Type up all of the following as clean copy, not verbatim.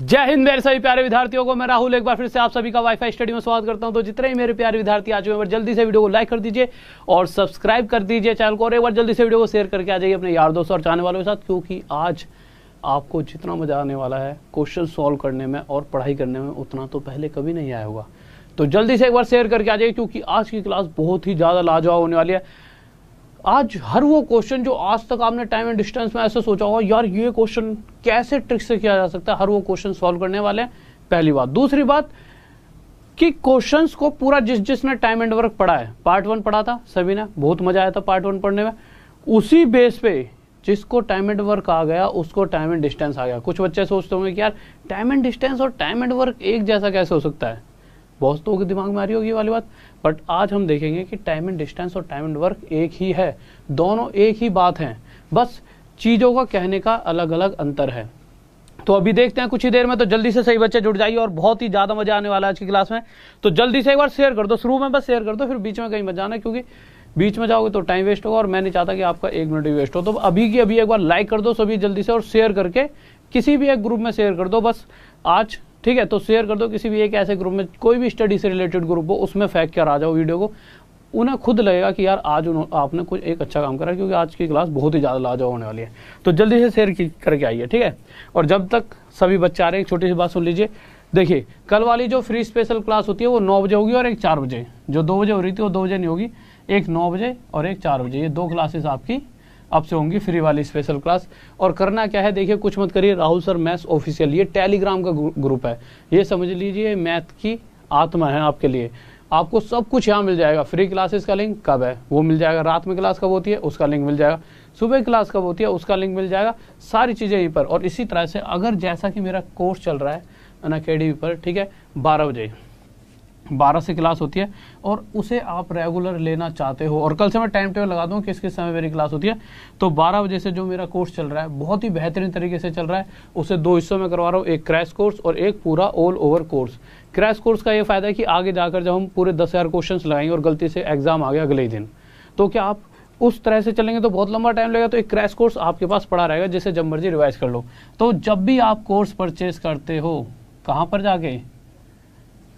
जय हिंद मेरे सभी प्यारे विद्यार्थियों को। मैं राहुल एक बार फिर से आप सभी का वाईफाई स्टडी में स्वागत करता हूं। तो जितने ही मेरे प्यारे विद्यार्थी आ चुके हैं जल्दी से वीडियो को लाइक कर दीजिए और सब्सक्राइब कर दीजिए चैनल को, और एक बार जल्दी से वीडियो को शेयर करके आ जाइए अपने यार दोस्तों और चाहने वालों के साथ, क्योंकि आज आपको जितना मजा आने वाला है क्वेश्चन सॉल्व करने में और पढ़ाई करने में उतना तो पहले कभी नहीं आया होगा। तो जल्दी से एक बार शेयर करके आ जाइए, क्योंकि आज की क्लास बहुत ही ज़्यादा लाजवाब होने वाली है। आज हर वो क्वेश्चन जो आज तक आपने टाइम एंड डिस्टेंस में ऐसे सोचा होगा यार ये क्वेश्चन कैसे ट्रिक से किया जा सकता है, हर वो क्वेश्चन सॉल्व करने वाले हैं। पहली बात। दूसरी बात कि क्वेश्चंस को पूरा जिसने टाइम एंड वर्क पढ़ा है, पार्ट 1 पढ़ा था सभी ने, बहुत मजा आया था पार्ट 1 पढ़ने में, उसी बेस पे जिसको टाइम एंड वर्क आ गया उसको टाइम एंड डिस्टेंस आ गया। कुछ बच्चे सोचते होंगे कि यार टाइम एंड डिस्टेंस और टाइम एंड वर्क एक जैसा कैसे हो सकता है, बहुत लोगों के दिमाग में आ रही होगी ये वाली बात। बट आज हम देखेंगे कि टाइम एंड डिस्टेंस और टाइम एंड वर्क एक ही है, दोनों एक ही बात है, बस चीजों का कहने का अलग अलग अंतर है। तो अभी देखते हैं कुछ ही देर में। तो जल्दी से सही बच्चे जुड़ जाइए और बहुत ही ज्यादा मजा आने वाला है आज की क्लास में। तो जल्दी से एक बार शेयर कर दो, शुरू में बस शेयर कर दो, फिर बीच में कहीं मत जाना, क्योंकि बीच में जाओगे तो टाइम वेस्ट होगा और मैं नहीं चाहता कि आपका 1 मिनट भी वेस्ट हो। तो अभी की अभी एक बार लाइक कर दो सभी जल्दी से, और शेयर करके किसी भी एक ग्रुप में शेयर कर दो बस आज, ठीक है। तो शेयर कर दो किसी भी एक ऐसे ग्रुप में, कोई भी स्टडी से रिलेटेड ग्रुप हो, उसमें फेंक कर आ जाओ वीडियो को। उन्हें खुद लगेगा कि यार आज आपने कुछ एक अच्छा काम करा, क्योंकि आज की क्लास बहुत ही ज़्यादा लाजवाब होने वाली है। तो जल्दी से शेयर करके आइए, ठीक है। और जब तक सभी बच्चे आ रहे हैं एक छोटी सी बात सुन लीजिए। देखिए कल वाली जो फ्री स्पेशल क्लास होती है वो 9 बजे होगी और एक 4 बजे। जो 2 बजे हो रही थी वो 2 बजे नहीं होगी, एक 9 बजे और एक 4 बजे। ये 2 क्लासेस आपकी अब से होंगी फ्री वाली स्पेशल क्लास। और करना क्या है, देखिए कुछ मत करिए, राहुल सर मैथ्स ऑफिशियल ये टेलीग्राम का ग्रुप है, ये समझ लीजिए मैथ की आत्मा है आपके लिए। आपको सब कुछ यहाँ मिल जाएगा। फ्री क्लासेस का लिंक कब है वो मिल जाएगा, रात में क्लास कब होती है उसका लिंक मिल जाएगा, सुबह क्लास कब होती है उसका लिंक मिल जाएगा, सारी चीज़ें यहीं पर। और इसी तरह से अगर जैसा कि मेरा कोर्स चल रहा है अनअकैडमी पर, ठीक है, 12 बजे 12 से क्लास होती है और उसे आप रेगुलर लेना चाहते हो, और कल से मैं टाइम टेबल लगा दूँ किस किस समय मेरी क्लास होती है। तो 12 बजे से जो मेरा कोर्स चल रहा है बहुत ही बेहतरीन तरीके से चल रहा है, उसे 2 हिस्सों में करवा रहा हूँ, एक क्रैश कोर्स और एक पूरा all over course. Crash course का ये फायदा है कि आगे जाकर जब हम पूरे 10,000 क्वेश्चन लगाएंगे और गलती से एग्जाम आ गया अगले ही दिन, तो क्या आप उस तरह से चलेंगे तो बहुत लंबा टाइम लगेगा। तो एक क्रैश कोर्स आपके पास पड़ा रहेगा जिसे जब मर्जी रिवाइज कर लो। तो जब भी आप कोर्स परचेज करते हो, कहाँ पर जाके,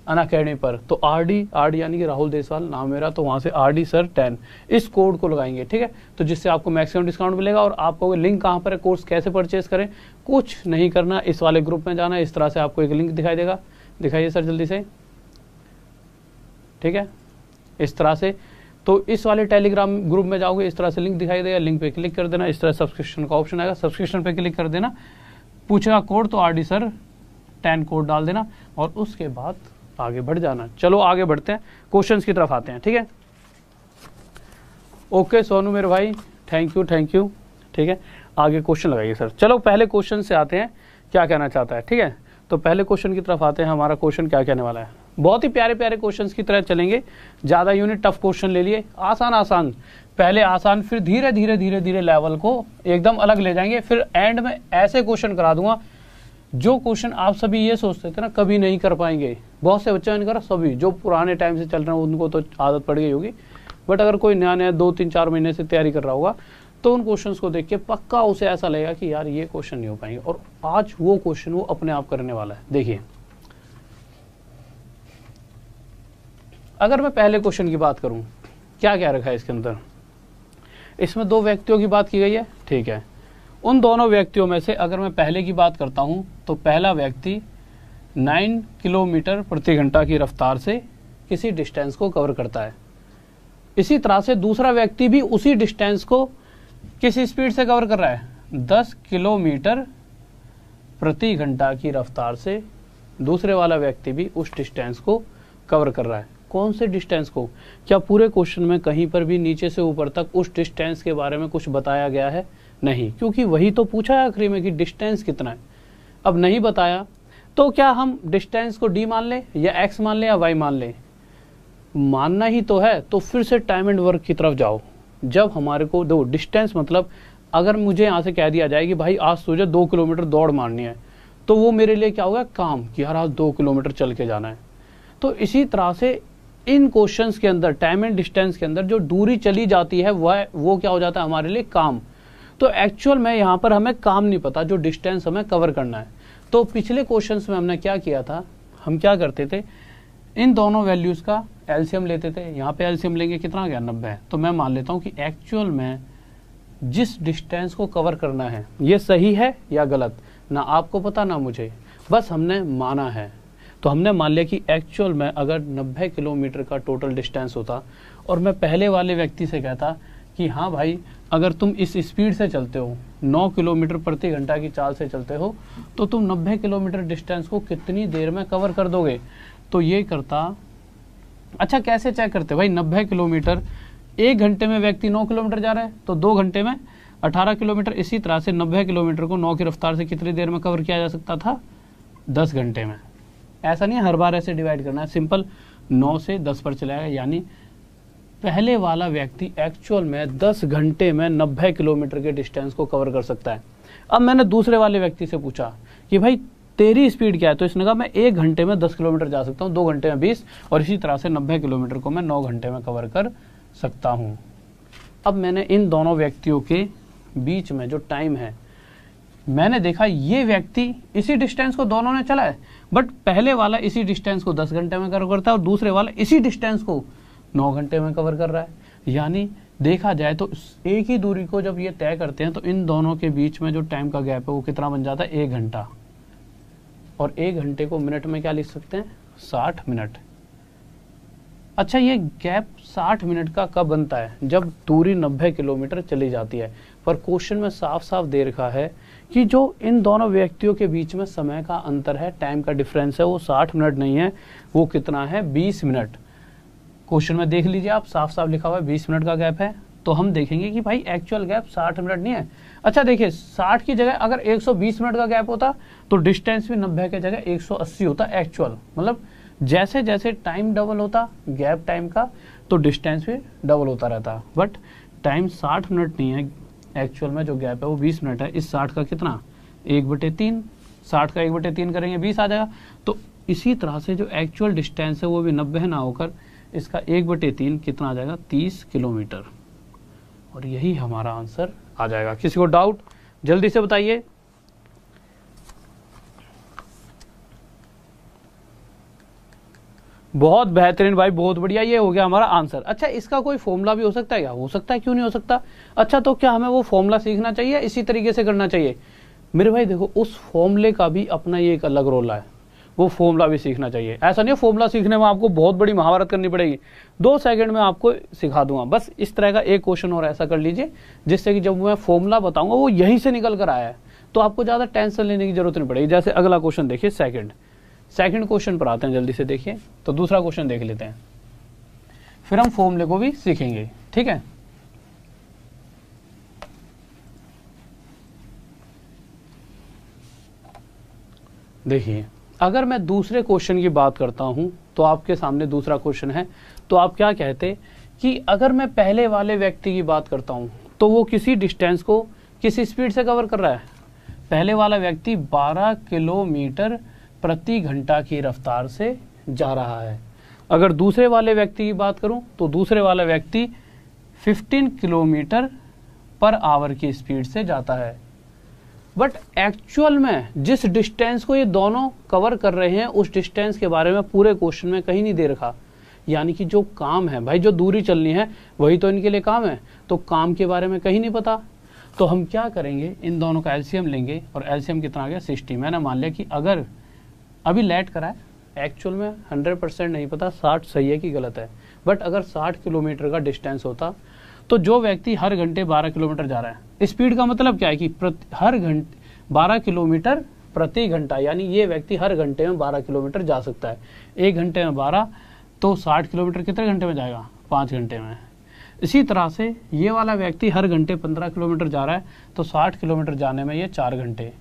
अनअकैडमी पर, तो आरडी यानी कि राहुल देसवाल नाम मेरा, तो वहाँ से RD सर 10 इस कोड को लगाएंगे, ठीक है। तो जिससे आपको मैक्सिमम डिस्काउंट मिलेगा। और आपको लिंक कहाँ पर है, कोर्स कैसे परचेज करें, कुछ नहीं करना, इस वाले ग्रुप में जाना, इस तरह से आपको एक लिंक दिखाई देगा, दिखाइए सर जल्दी से, ठीक है, इस तरह से। तो इस वाले टेलीग्राम ग्रुप में जाओगे, इस तरह से लिंक दिखाई देगा, लिंक पे क्लिक कर देना, इस तरह सब्सक्रिप्शन का ऑप्शन आएगा, सब्सक्रिप्शन पे क्लिक कर देना, पूछेगा कोड तो RD सर 10 कोड डाल देना और उसके बाद आगे बढ़ जाना। चलो आगे बढ़ते हैं, क्वेश्चंस की तरफ आते हैं, ठीक है। ओके सोनू मेरे भाई, थैंक यू, ठीक है। आगे क्वेश्चन लगाइए सर। चलो पहले क्वेश्चन से आते हैं, क्या कहना चाहता है, ठीक है। तो पहले क्वेश्चन की तरफ आते हैं, हमारा क्वेश्चन क्या कहने वाला है। बहुत ही प्यारे प्यारे क्वेश्चंस की तरह चलेंगे, ज़्यादा यूनिट टफ क्वेश्चन ले लिए, आसान पहले आसान, फिर धीरे धीरे लेवल को एकदम अलग ले जाएंगे, फिर एंड में ऐसे क्वेश्चन करा दूंगा जो क्वेश्चन आप सभी ये सोचते थे ना कभी नहीं कर पाएंगे। बहुत से बच्चे ने करा, सभी जो पुराने टाइम से चल रहे हैं उनको तो आदत पड़ गई होगी, बट अगर कोई नया 2-3-4 महीने से तैयारी कर रहा होगा तो उन क्वेश्चंस को देख के पक्का उसे ऐसा लगेगा कि यार ये क्वेश्चन नहीं हो पाएंगे। और आज वो क्वेश्चन वो अपने आप करने वाला है। देखिए अगर मैं पहले क्वेश्चन की बात करूं, क्या क्या रखा है इसके अंदर, इसमें 2 व्यक्तियों की बात की गई है, ठीक है। उन दोनों व्यक्तियों में से अगर मैं पहले की बात करता हूं तो पहला व्यक्ति 9 किलोमीटर प्रति घंटा की रफ्तार से किसी डिस्टेंस को कवर करता है। इसी तरह से दूसरा व्यक्ति भी उसी डिस्टेंस को किस स्पीड से कवर कर रहा है, 10 किलोमीटर प्रति घंटा की रफ्तार से दूसरे वाला व्यक्ति भी उस डिस्टेंस को कवर कर रहा है। कौन से डिस्टेंस को, क्या पूरे क्वेश्चन में कहीं पर भी नीचे से ऊपर तक उस डिस्टेंस के बारे में कुछ बताया गया है? नहीं, क्योंकि वही तो पूछा है आखिरी में कि डिस्टेंस कितना है। अब नहीं बताया तो क्या हम डिस्टेंस को D मान लें या X मान लें या Y मान लें? मानना ही तो है, तो फिर से टाइम एंड वर्क की तरफ जाओ। जब हमारे को दो डिस्टेंस, मतलब अगर मुझे यहाँ से कह दिया जाए कि भाई आज तुझे 2 किलोमीटर दौड़ मारनी है, तो वो मेरे लिए क्या होगा, काम कि यार आज 2 किलोमीटर चल के जाना है। तो इसी तरह से इन क्वेश्चंस के अंदर टाइम एंड डिस्टेंस के अंदर जो दूरी चली जाती है वो क्या हो जाता है हमारे लिए, काम। तो एक्चुअल में यहाँ पर हमें काम नहीं पता, जो डिस्टेंस हमें कवर करना है। तो पिछले क्वेश्चंस में हमने क्या किया था, हम क्या करते थे, इन दोनों वैल्यूज का एलसीएम लेते थे। यहाँ पे एलसीएम लेंगे, कितना आ गया 90। तो मैं मान लेता हूँ कि एक्चुअल में जिस डिस्टेंस को कवर करना है ये सही है या गलत, ना आपको पता ना मुझे, बस हमने माना है। तो हमने मान लिया कि एक्चुअल में अगर 90 किलोमीटर का टोटल डिस्टेंस होता और मैं पहले वाले व्यक्ति से कहता कि हाँ भाई अगर तुम इस स्पीड से चलते हो, 9 किलोमीटर प्रति घंटा की चाल से चलते हो, तो तुम 90 किलोमीटर डिस्टेंस को कितनी देर में कवर कर दोगे। तो ये करता, अच्छा कैसे चेक करते भाई, 90 किलोमीटर 1 घंटे में व्यक्ति 9 किलोमीटर जा रहा है तो 2 घंटे में 18 किलोमीटर। इसी तरह से 90 किलोमीटर को 9 की रफ्तार से कितनी देर में कवर किया जा सकता था, 10 घंटे में। ऐसा नहीं है हर बार ऐसे डिवाइड करना है, सिंपल 9 से 10 पर चलाएगा, यानी पहले वाला व्यक्ति एक्चुअल में 10 घंटे में 90 किलोमीटर के डिस्टेंस को कवर कर सकता है। अब मैंने दूसरे वाले व्यक्ति से पूछा कि भाई तेरी स्पीड क्या है, तो इसने कहा मैं 1 घंटे में 10 किलोमीटर जा सकता हूँ, 2 घंटे में 20, और इसी तरह से 90 किलोमीटर को मैं 9 घंटे में कवर कर सकता हूँ। अब मैंने इन दोनों व्यक्तियों के बीच में जो टाइम है, मैंने देखा ये व्यक्ति इसी डिस्टेंस को दोनों ने चला है, बट पहले वाला इसी डिस्टेंस को 10 घंटे में कवर करता है और दूसरे वाला इसी डिस्टेंस को 9 घंटे में कवर कर रहा है। यानी देखा जाए तो एक ही दूरी को जब ये तय करते हैं तो इन दोनों के बीच में जो टाइम का गैप है वो कितना बन जाता है, 1 घंटा। और 1 घंटे को मिनट में क्या लिख सकते हैं, 60 मिनट। अच्छा ये गैप 60 मिनट का कब बनता है, जब दूरी 90 किलोमीटर चली जाती है। पर क्वेश्चन में साफ साफ दे रखा है कि जो इन दोनों व्यक्तियों के बीच में समय का अंतर है, टाइम का डिफरेंस है, वो 60 मिनट नहीं है, वो कितना है, 20 मिनट। क्वेश्चन में देख लीजिए आप, साफ साफ लिखा हुआ है 20 मिनट का गैप है। तो हम देखेंगे कि भाई एक्चुअल गैप 60 मिनट नहीं है। अच्छा देखिए 60 की जगह अगर 120 मिनट का गैप होता तो डिस्टेंस भी 90 की जगह 180 होता एक्चुअल। मतलब जैसे जैसे टाइम डबल होता गैप टाइम का, तो डिस्टेंस भी डबल होता रहता। बट टाइम 60 मिनट नहीं है, एक्चुअल में जो गैप है वो 20 मिनट है। इस 60 का कितना, 1/3, 60 का 1/3 करेंगे 20 आ जाएगा। तो इसी तरह से जो एक्चुअल डिस्टेंस है वो भी 90 ना होकर इसका 1/3 कितना आ जाएगा, 30 किलोमीटर। और यही हमारा आंसर आ जाएगा। किसी को डाउट जल्दी से बताइए। बहुत बेहतरीन भाई, बहुत बढ़िया, ये हो गया हमारा आंसर। अच्छा इसका कोई फॉर्मूला भी हो सकता है क्या, हो सकता है, क्यों नहीं हो सकता। अच्छा तो क्या हमें वो फॉर्मूला सीखना चाहिए, इसी तरीके से करना चाहिए। मेरे भाई देखो उस फॉर्मूले का भी अपना ये एक अलग रोल है, वो फॉर्मूला भी सीखना चाहिए। ऐसा नहीं है फॉर्मूला सीखने में आपको बहुत बड़ी महाभारत करनी पड़ेगी, 2 सेकंड में आपको सिखा दूंगा। बस इस तरह का एक क्वेश्चन और ऐसा कर लीजिए जिससे कि जब मैं फॉर्मूला बताऊंगा वो यहीं से निकल कर आया है, तो आपको ज्यादा टेंशन लेने की जरूरत नहीं पड़ेगी। जैसे अगला क्वेश्चन देखिए, सेकंड क्वेश्चन पर आते हैं, जल्दी से देखिए। तो दूसरा क्वेश्चन देख लेते हैं, फिर हम फॉर्मूले को भी सीखेंगे, ठीक है। देखिए अगर मैं दूसरे क्वेश्चन की बात करता हूं तो आपके सामने दूसरा क्वेश्चन है। तो आप क्या कहते कि अगर मैं पहले वाले व्यक्ति की बात करता हूं तो वो किसी डिस्टेंस को किस स्पीड से कवर कर रहा है। पहले वाला व्यक्ति 12 किलोमीटर प्रति घंटा की रफ्तार से जा रहा है। अगर दूसरे वाले व्यक्ति की बात करूं तो दूसरे वाला व्यक्ति 15 किलोमीटर पर आवर की स्पीड से जाता है। बट एक्चुअल में जिस डिस्टेंस को ये दोनों कवर कर रहे हैं उस डिस्टेंस के बारे में पूरे क्वेश्चन में कहीं नहीं दे रखा। यानी कि जो काम है भाई, जो दूरी चलनी है वही तो इनके लिए काम है, तो काम के बारे में कहीं नहीं पता। तो हम क्या करेंगे, इन दोनों का एलसीएम लेंगे, और एलसीएम कितना आ गया, 60। मैंने मान लिया कि अगर अभी लेट करा है, एक्चुअल में 100% नहीं पता 60 सही है कि गलत है, बट अगर 60 किलोमीटर का डिस्टेंस होता तो जो व्यक्ति हर घंटे 12 किलोमीटर जा रहा है, स्पीड का मतलब क्या है कि हर घंटे 12 किलोमीटर प्रति घंटा, यानी ये व्यक्ति हर घंटे में 12 किलोमीटर जा सकता है। 1 घंटे में 12 तो 60 किलोमीटर कितने घंटे में जाएगा, 5 घंटे में। इसी तरह से ये वाला व्यक्ति हर घंटे 15 किलोमीटर जा रहा है, तो 60 किलोमीटर जाने में ये 4 घंटे।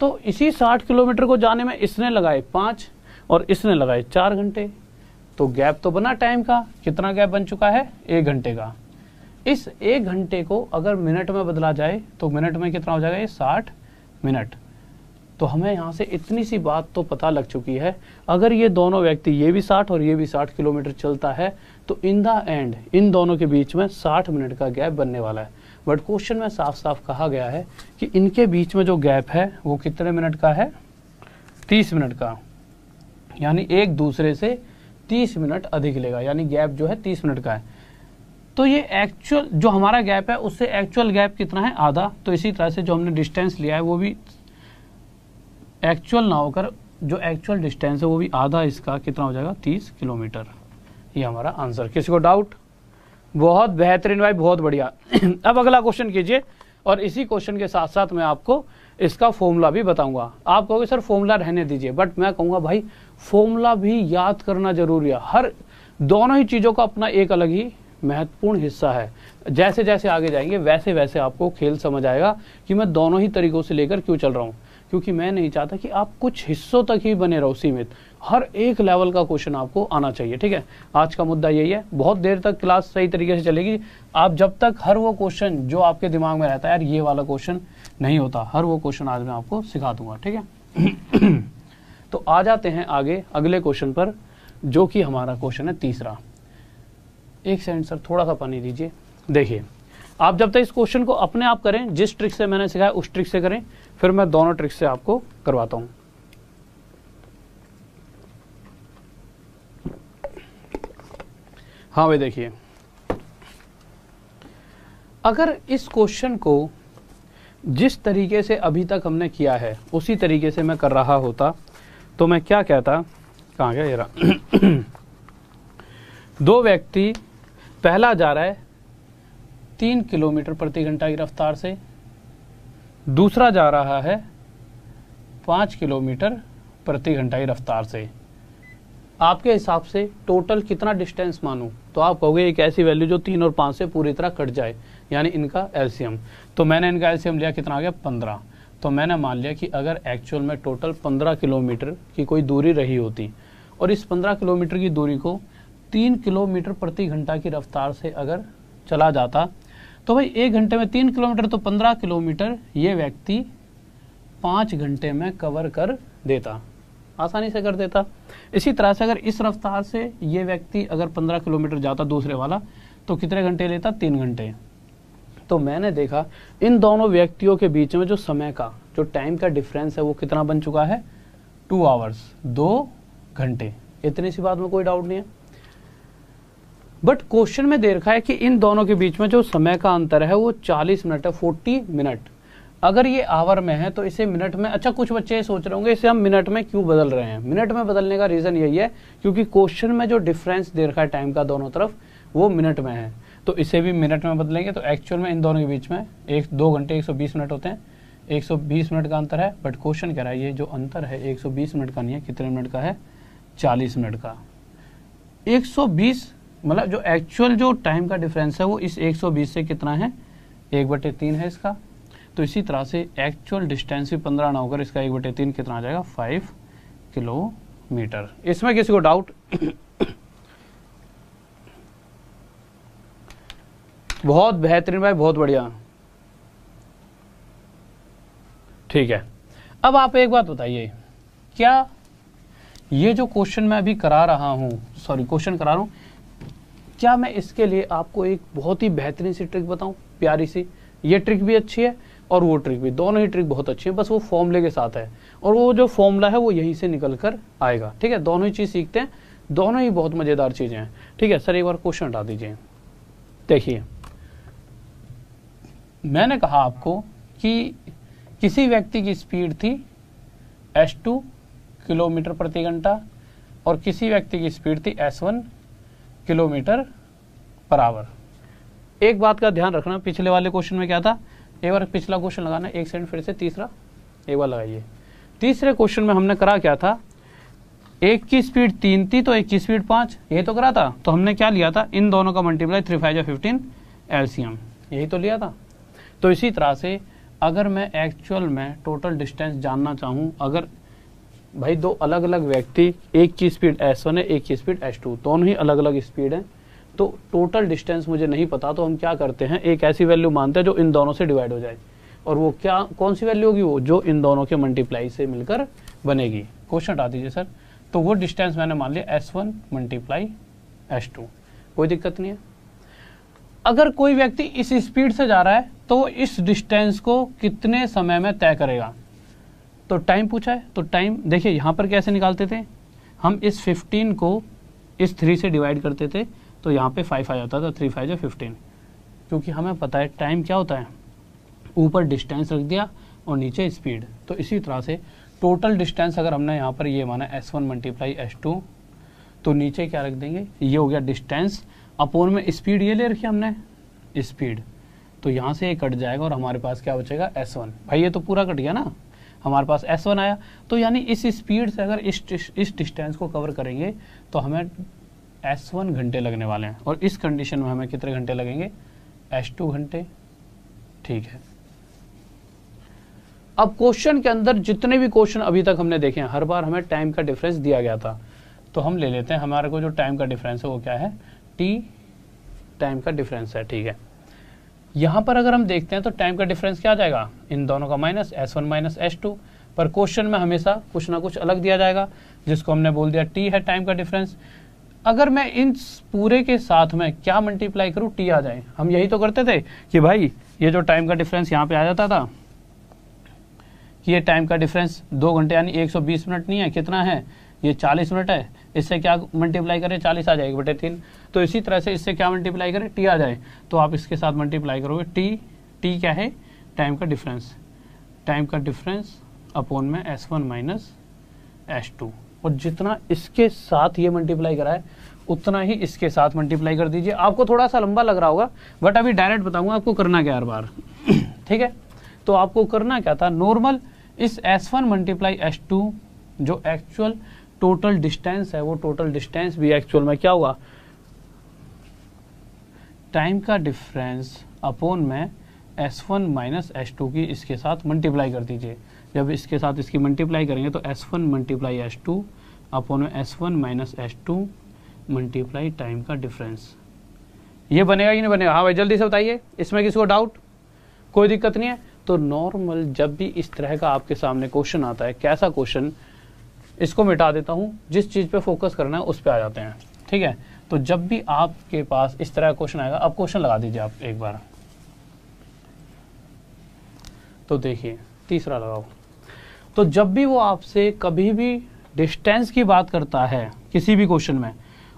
तो इसी 60 किलोमीटर को जाने में इसने लगाए 5 और इसने लगाए 4 घंटे। तो गैप तो बना टाइम का, कितना गैप बन चुका है, 1 घंटे का। इस 1 घंटे को अगर मिनट में बदला जाए तो मिनट में कितना हो जाएगा, ये 60 मिनट। तो हमें यहाँ से इतनी सी बात तो पता लग चुकी है, अगर ये दोनों व्यक्ति, ये भी 60 और ये भी 60 किलोमीटर चलता है, तो इन द एंड इन दोनों के बीच में 60 मिनट का गैप बनने वाला है। बट क्वेश्चन में साफ साफ कहा गया है कि इनके बीच में जो गैप है वो कितने मिनट का है, 30 मिनट का, यानी एक दूसरे से 30 मिनट अधिक लेगा, यानी गैप जो है 30 मिनट का है। तो ये एक्चुअल जो हमारा गैप है उससे एक्चुअल गैप कितना है, आधा। तो इसी तरह से जो हमने डिस्टेंस लिया है वो भी एक्चुअल ना होकर जो एक्चुअल डिस्टेंस है वो भी आधा, इसका कितना हो जाएगा 30 किलोमीटर। ये हमारा आंसर। किसी को डाउट? बहुत बेहतरीन भाई, बहुत बढ़िया। अब अगला क्वेश्चन कीजिए, और इसी क्वेश्चन के साथ साथ मैं आपको इसका फॉर्मूला भी बताऊंगा। आप कहोगे सर फॉर्मूला रहने दीजिए, बट मैं कहूंगा भाई फॉर्मूला भी याद करना जरूरी है। हर दोनों ही चीजों का अपना एक अलग ही महत्वपूर्ण हिस्सा है। जैसे जैसे आगे जाएंगे वैसे वैसे आपको खेल समझ आएगा कि मैं दोनों ही तरीकों से लेकर क्यों चल रहा हूँ, क्योंकि मैं नहीं चाहता कि आप कुछ हिस्सों तक ही बने रहो सीमित। हर एक लेवल का क्वेश्चन आपको आना चाहिए, ठीक है। आज का मुद्दा यही है। बहुत देर तक क्लास सही तरीके से चलेगी आप जब तक हर वो क्वेश्चन जो आपके दिमाग में रहता है यार ये वाला क्वेश्चन नहीं होता, हर वो क्वेश्चन आज मैं आपको सिखा दूंगा, ठीक है। तो आ जाते हैं आगे अगले क्वेश्चन पर, जो कि हमारा क्वेश्चन है तीसरा। एक सेकंड सर, थोड़ा सा पानी दीजिए। देखिए, आप जब तक इस क्वेश्चन को अपने आप करें, जिस ट्रिक से मैंने सिखाया उस ट्रिक से करें, फिर मैं दोनों ट्रिक से आपको करवाता हूं। हाँ भाई, देखिए, अगर इस क्वेश्चन को जिस तरीके से अभी तक हमने किया है उसी तरीके से मैं कर रहा होता तो मैं क्या कहता, कहाँ गया ये रहा। दो व्यक्ति, पहला जा रहा है 3 किलोमीटर प्रति घंटा की रफ्तार से, दूसरा जा रहा है 5 किलोमीटर प्रति घंटा की रफ्तार से। आपके हिसाब से टोटल कितना डिस्टेंस मानूं? तो आप कहोगे एक ऐसी वैल्यू जो 3 और 5 से पूरी तरह कट जाए, यानी इनका एलसीएम। तो मैंने इनका एलसीएम लिया, कितना आ गया 15। तो मैंने मान लिया कि अगर एक्चुअल में टोटल 15 किलोमीटर की कोई दूरी रही होती और इस 15 किलोमीटर की दूरी को 3 किलोमीटर प्रति घंटा की रफ्तार से अगर चला जाता तो भाई 1 घंटे में 3 किलोमीटर तो 15 किलोमीटर ये व्यक्ति 5 घंटे में कवर कर देता, आसानी से कर देता। इसी तरह से अगर इस रफ्तार से ये व्यक्ति अगर 15 किलोमीटर जाता दूसरे वाला तो कितने घंटे लेता? 3 घंटे। तो मैंने देखा इन दोनों व्यक्तियों के बीच में जो समय का जो टाइम का डिफरेंस है वो कितना बन चुका है? 2 आवर्स, 2 घंटे। इतनी सी बात में कोई डाउट नहीं है। बट क्वेश्चन में दे रखा है कि इन दोनों के बीच में जो समय का अंतर है वो 40 मिनट है, 40 मिनट। अगर ये आवर में है तो इसे मिनट में, अच्छा कुछ बच्चे सोच रहे होंगे इसे हम मिनट में क्यों बदल रहे हैं। मिनट में बदलने का रीजन यही है क्योंकि क्वेश्चन में जो डिफरेंस दे रखा है टाइम का दोनों तरफ वो मिनट में है, तो इसे भी मिनट में बदलेंगे। तो एक्चुअल में इन दोनों के बीच में 2 घंटे 120 मिनट होते हैं, 120 मिनट का अंतर है। बट क्वेश्चन कह रहा है ये जो अंतर है 120 मिनट का नहीं है, कितने मिनट का है? 40 मिनट का। 120 मतलब जो एक्चुअल जो टाइम का डिफरेंस है वो इस 120 से कितना है? 1/3 है इसका। तो इसी तरह से एक्चुअल डिस्टेंस भी 15 ना होकर इसका 1/3 कितना आ जाएगा? 5 किलोमीटर। इसमें किसी को डाउट? बहुत बेहतरीन भाई, बहुत बढ़िया, ठीक है। अब आप एक बात बताइए, क्या ये जो क्वेश्चन मैं अभी करा रहा हूं, क्वेश्चन करा रहा हूं, क्या मैं इसके लिए आपको एक बहुत ही बेहतरीन सी ट्रिक बताऊं, प्यारी सी? ये ट्रिक भी अच्छी है और वो ट्रिक भी, दोनों ही ट्रिक बहुत अच्छी है, बस वो फॉर्मूले के साथ है और वो जो फॉर्मूला है वो यहीं से निकल कर आएगा, ठीक है। दोनों ही चीज सीखते हैं, दोनों ही बहुत मजेदार चीजें हैं, ठीक है। सर एक बार क्वेश्चन हटा दीजिए। देखिए, मैंने कहा आपको कि किसी व्यक्ति की स्पीड थी s2 किलोमीटर प्रति घंटा और किसी व्यक्ति की स्पीड थी s1 किलोमीटर पर आवर। एक बात का ध्यान रखना, पिछले वाले क्वेश्चन में क्या था? एक बार पिछला क्वेश्चन लगाना, एक सेकंड, फिर से तीसरा एक बार लगाइए। तीसरे क्वेश्चन में हमने करा क्या था? एक की स्पीड 3 थी तो एक की स्पीड 5, यही तो करा था। तो हमने क्या लिया था? इन दोनों का मल्टीप्लाई 3 5 15 एलसीएम, यही तो लिया था। तो इसी तरह से अगर मैं एक्चुअल में टोटल डिस्टेंस जानना चाहूँ, अगर भाई दो अलग अलग व्यक्ति, एक की स्पीड s1 है एक की स्पीड s2, दोनों ही अलग अलग स्पीड है, तो टोटल डिस्टेंस मुझे नहीं पता, तो हम क्या करते हैं एक ऐसी वैल्यू मानते हैं जो इन दोनों से डिवाइड हो जाए। और वो क्या, कौन सी वैल्यू होगी? वो जो इन दोनों के मल्टीप्लाई से मिलकर बनेगी। क्वेश्चन हटा दीजिए सर। तो वो डिस्टेंस मैंने मान लिया s1 मल्टीप्लाई s2, कोई दिक्कत नहीं है। अगर कोई व्यक्ति इस स्पीड से जा रहा है तो इस डिस्टेंस को कितने समय में तय करेगा? तो टाइम पूछा है, तो टाइम देखिए यहाँ पर कैसे निकालते थे, हम इस 15 को इस 3 से डिवाइड करते थे, तो यहाँ पे 5 आ जाता था, 3 5 15, क्योंकि हमें पता है टाइम क्या होता है, ऊपर डिस्टेंस रख दिया और नीचे स्पीड। तो इसी तरह से टोटल डिस्टेंस अगर हमने यहाँ पर ये माना S1 मल्टीप्लाई S2, तो नीचे क्या रख देंगे, ये हो गया डिस्टेंस, अपोन में स्पीड ये ले रखी हमने स्पीड, तो यहाँ से ये कट जाएगा और हमारे पास क्या बचेगा S1। भाई ये तो पूरा कट गया ना, हमारे पास S1 आया। तो यानी इस स्पीड से अगर इस डिस्टेंस को कवर करेंगे तो हमें S1 घंटे लगने वाले हैं, और इस कंडीशन में हमें कितने घंटे लगेंगे, S2 घंटे। ठीक है, अब क्वेश्चन के अंदर जितने भी क्वेश्चन अभी तक हमने देखे हैं, हर बार हमें टाइम का डिफरेंस दिया गया था, तो हम ले लेते हैं हमारे को जो टाइम का डिफरेंस है वो क्या है, T टाइम का डिफरेंस है। ठीक है, यहाँ पर अगर हम देखते हैं तो टाइम का डिफरेंस क्या आ जाएगा, इन दोनों का माइनस, S1 माइनस S2, पर क्वेश्चन में हमेशा कुछ ना कुछ अलग दिया जाएगा, जिसको हमने बोल दिया T है टाइम का डिफरेंस। अगर मैं इन पूरे के साथ में क्या मल्टीप्लाई करूँ, T आ जाए। हम यही तो करते थे कि भाई ये जो टाइम का डिफरेंस यहाँ पे आ जाता था कि ये टाइम का डिफरेंस 2 घंटे यानी 120 मिनट नहीं है, कितना है, ये 40 मिनट है, इससे क्या मल्टीप्लाई करें, 40 आ जाएगी बटे 3। तो इसी तरह से इससे क्या मल्टीप्लाई करें, T आ जाए, तो आप इसके साथ मल्टीप्लाई करोगे, T क्या है, टाइम का डिफरेंस, टाइम का डिफरेंस अपोन में S1 माइनस S2, और जितना इसके साथ ये मल्टीप्लाई करा है उतना ही इसके साथ मल्टीप्लाई कर दीजिए। आपको थोड़ा सा लंबा लग रहा होगा, बट अभी डायरेक्ट बताऊंगा आपको करना क्या हर बार। ठीक है, तो आपको करना क्या था, नॉर्मल इस S1 मल्टीप्लाई S2 जो एक्चुअल टोटल डिस्टेंस है, वो टोटल डिस्टेंस भी एक्चुअल में क्या होगा, टाइम का डिफरेंस अपोन में S1 माइनस S2 की इसके साथ मल्टीप्लाई कर दीजिए। जब इसके साथ इसकी मल्टीप्लाई करेंगे तो S1 मल्टीप्लाई S2 अपोन में S1 minus S2 multiply time का डिफरेंस, ये बनेगा कि नहीं बनेगा। हाँ भाई जल्दी से बताइए, इसमें किसी को डाउट, कोई दिक्कत नहीं है। तो नॉर्मल जब भी इस तरह का आपके सामने क्वेश्चन आता है, कैसा क्वेश्चन, इसको मिटा देता हूं, जिस चीज पे फोकस करना है उस पे आ जाते हैं। ठीक है, तो जब भी आपके पास इस तरह का क्वेश्चन आएगा, अब क्वेश्चन लगा दीजिए आप एक बार, तो देखिए तीसरा लगाओ। तो जब भी वो आपसे कभी भी डिस्टेंस की बात करता है किसी भी क्वेश्चन में,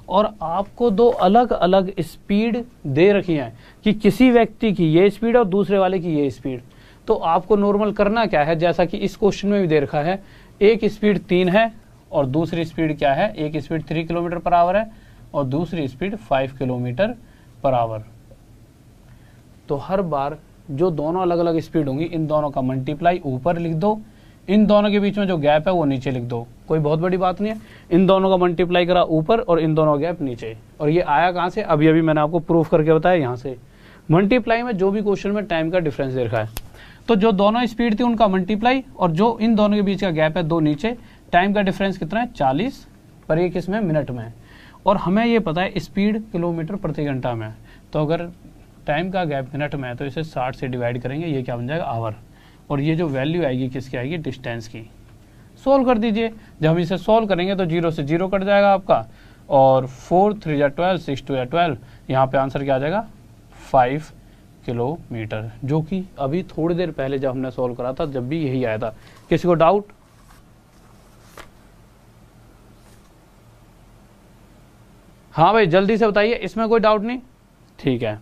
और आपको दो अलग अलग स्पीड दे रखी है कि किसी व्यक्ति की ये स्पीड और दूसरे वाले की ये स्पीड, तो आपको नॉर्मल करना क्या है, जैसा कि इस क्वेश्चन में भी दे रखा है, एक स्पीड 3 है और दूसरी स्पीड क्या है, एक स्पीड 3 किलोमीटर पर आवर है और दूसरी स्पीड 5 किलोमीटर पर आवर। तो हर बार जो दोनों अलग अलग स्पीड होंगी, इन दोनों का मल्टीप्लाई ऊपर लिख दो, इन दोनों के बीच में जो गैप है वो नीचे लिख दो, कोई बहुत बड़ी बात नहीं है। इन दोनों का मल्टीप्लाई करा ऊपर और इन दोनों का गैप नीचे, और ये आया कहाँ से, अभी अभी मैंने आपको प्रूफ करके बताया, यहाँ से मल्टीप्लाई में जो भी क्वेश्चन में टाइम का डिफरेंस दे रखा है, तो जो दोनों स्पीड थी उनका मल्टीप्लाई, और जो इन दोनों के बीच का गैप है 2 नीचे, टाइम का डिफरेंस कितना है 40, पर ये किस में, मिनट में, और हमें ये पता है स्पीड किलोमीटर प्रति घंटा में, तो अगर टाइम का गैप मिनट में है तो इसे 60 से डिवाइड करेंगे, ये क्या बन जाएगा, आवर, और ये जो वैल्यू आएगी किसकी आएगी, डिस्टेंस की। सोल्व कर दीजिए, जब हम इसे सोल्व करेंगे तो 0 से 0 कट जाएगा आपका, और 4 3 या 12, 6 2 या 12, यहाँ पे आंसर क्या आ जाएगा, 5 किलोमीटर, जो कि अभी थोड़ी देर पहले जब हमने सोल्व करा था जब भी यही आया था। किसी को डाउट, हाँ भाई जल्दी से बताइए, इसमें कोई डाउट नहीं। ठीक है,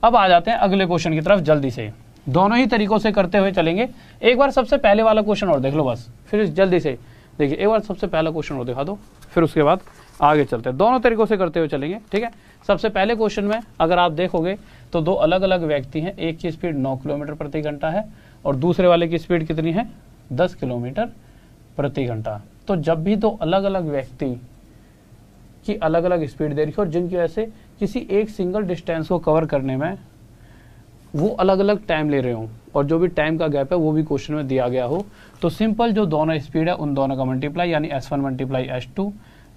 अब आ जाते हैं अगले क्वेश्चन की तरफ जल्दी से, दोनों ही तरीकों से करते हुए चलेंगे। एक बार सबसे पहले वाला क्वेश्चन और देख लो बस, फिर जल्दी से देखिए, एक बार सबसे पहला क्वेश्चन और दिखा दो, फिर उसके बाद आगे चलते हैं, दोनों तरीकों से करते हुए चलेंगे। ठीक है, सबसे पहले क्वेश्चन में अगर आप देखोगे तो दो अलग अलग व्यक्ति हैं, एक की स्पीड 9 किलोमीटर प्रति घंटा है और दूसरे वाले की स्पीड कितनी है, 10 किलोमीटर प्रति घंटा। तो जब भी दो अलग अलग व्यक्ति की अलग अलग स्पीड दे रखी हो और जिनकी वजह से किसी एक सिंगल डिस्टेंस को कवर करने में वो अलग अलग टाइम ले रहे हो, और जो भी टाइम का गैप है वो भी क्वेश्चन में दिया गया हो, तो सिंपल जो दोनों स्पीड है उन दोनों का मल्टीप्लाई यानी S1 मल्टीप्लाई S2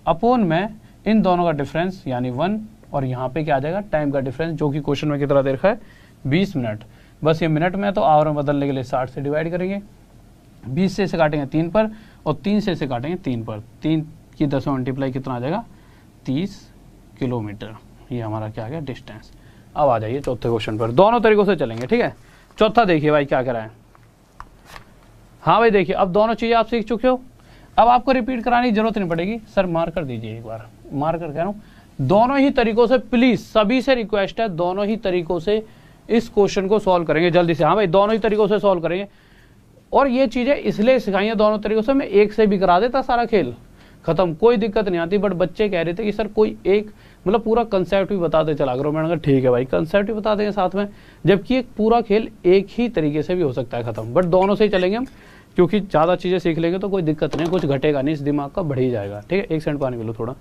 अपोन में इन दोनों का डिफरेंस यानी 1, और यहाँ पे क्या आ जाएगा, टाइम का डिफरेंस, जो कि क्वेश्चन में कितना दे रखा है, 20 मिनट। बस ये मिनट में तो आवर में बदलने के लिए 60 से डिवाइड करेंगे, 20 से इसे काटेंगे 3 पर और 3 से इसे काटेंगे 3 पर, 3 की 10 में मल्टीप्लाई कितना आ जाएगा, 30 किलोमीटर। ये हमारा क्या आ गया, डिस्टेंस। अब आ जाइए चौथे क्वेश्चन पर, दोनों तरीकों से चलेंगे। ठीक है, चौथा देखिए भाई क्या करा है, हाँ भाई देखिए, अब दोनों चीजें आप सीख चुके हो, अब आपको रिपीट कराने की जरूरत नहीं पड़ेगी। सर मार कर दीजिए, एक बार मार कर कह रहा हूँ। दोनों ही तरीकों से, प्लीज सभी से रिक्वेस्ट है, दोनों ही तरीकों से इस क्वेश्चन को सॉल्व करेंगे जल्दी से। हाँ भाई, दोनों ही तरीकों से सॉल्व करेंगे। और ये चीजें इसलिए सिखाई है दोनों तरीकों से, मैं एक से भी करा देता सारा खेल खत्म, कोई दिक्कत नहीं आती। बट बच्चे कह रहे थे कि सर कोई एक मतलब पूरा कंसेप्ट भी बताते चला करो। मैंने कहा ठीक है भाई, कंसेप्ट भी बता देंगे साथ में, जबकि एक पूरा खेल एक ही तरीके से भी हो सकता है खत्म। बट दोनों से ही चलेंगे हम, क्योंकि ज्यादा चीजें सीख लेंगे तो कोई दिक्कत नहीं, कुछ घटेगा नहीं, इस दिमाग का बढ़ ही जाएगा। ठीक है, 1 सेकंड पानी पी लो थोड़ा।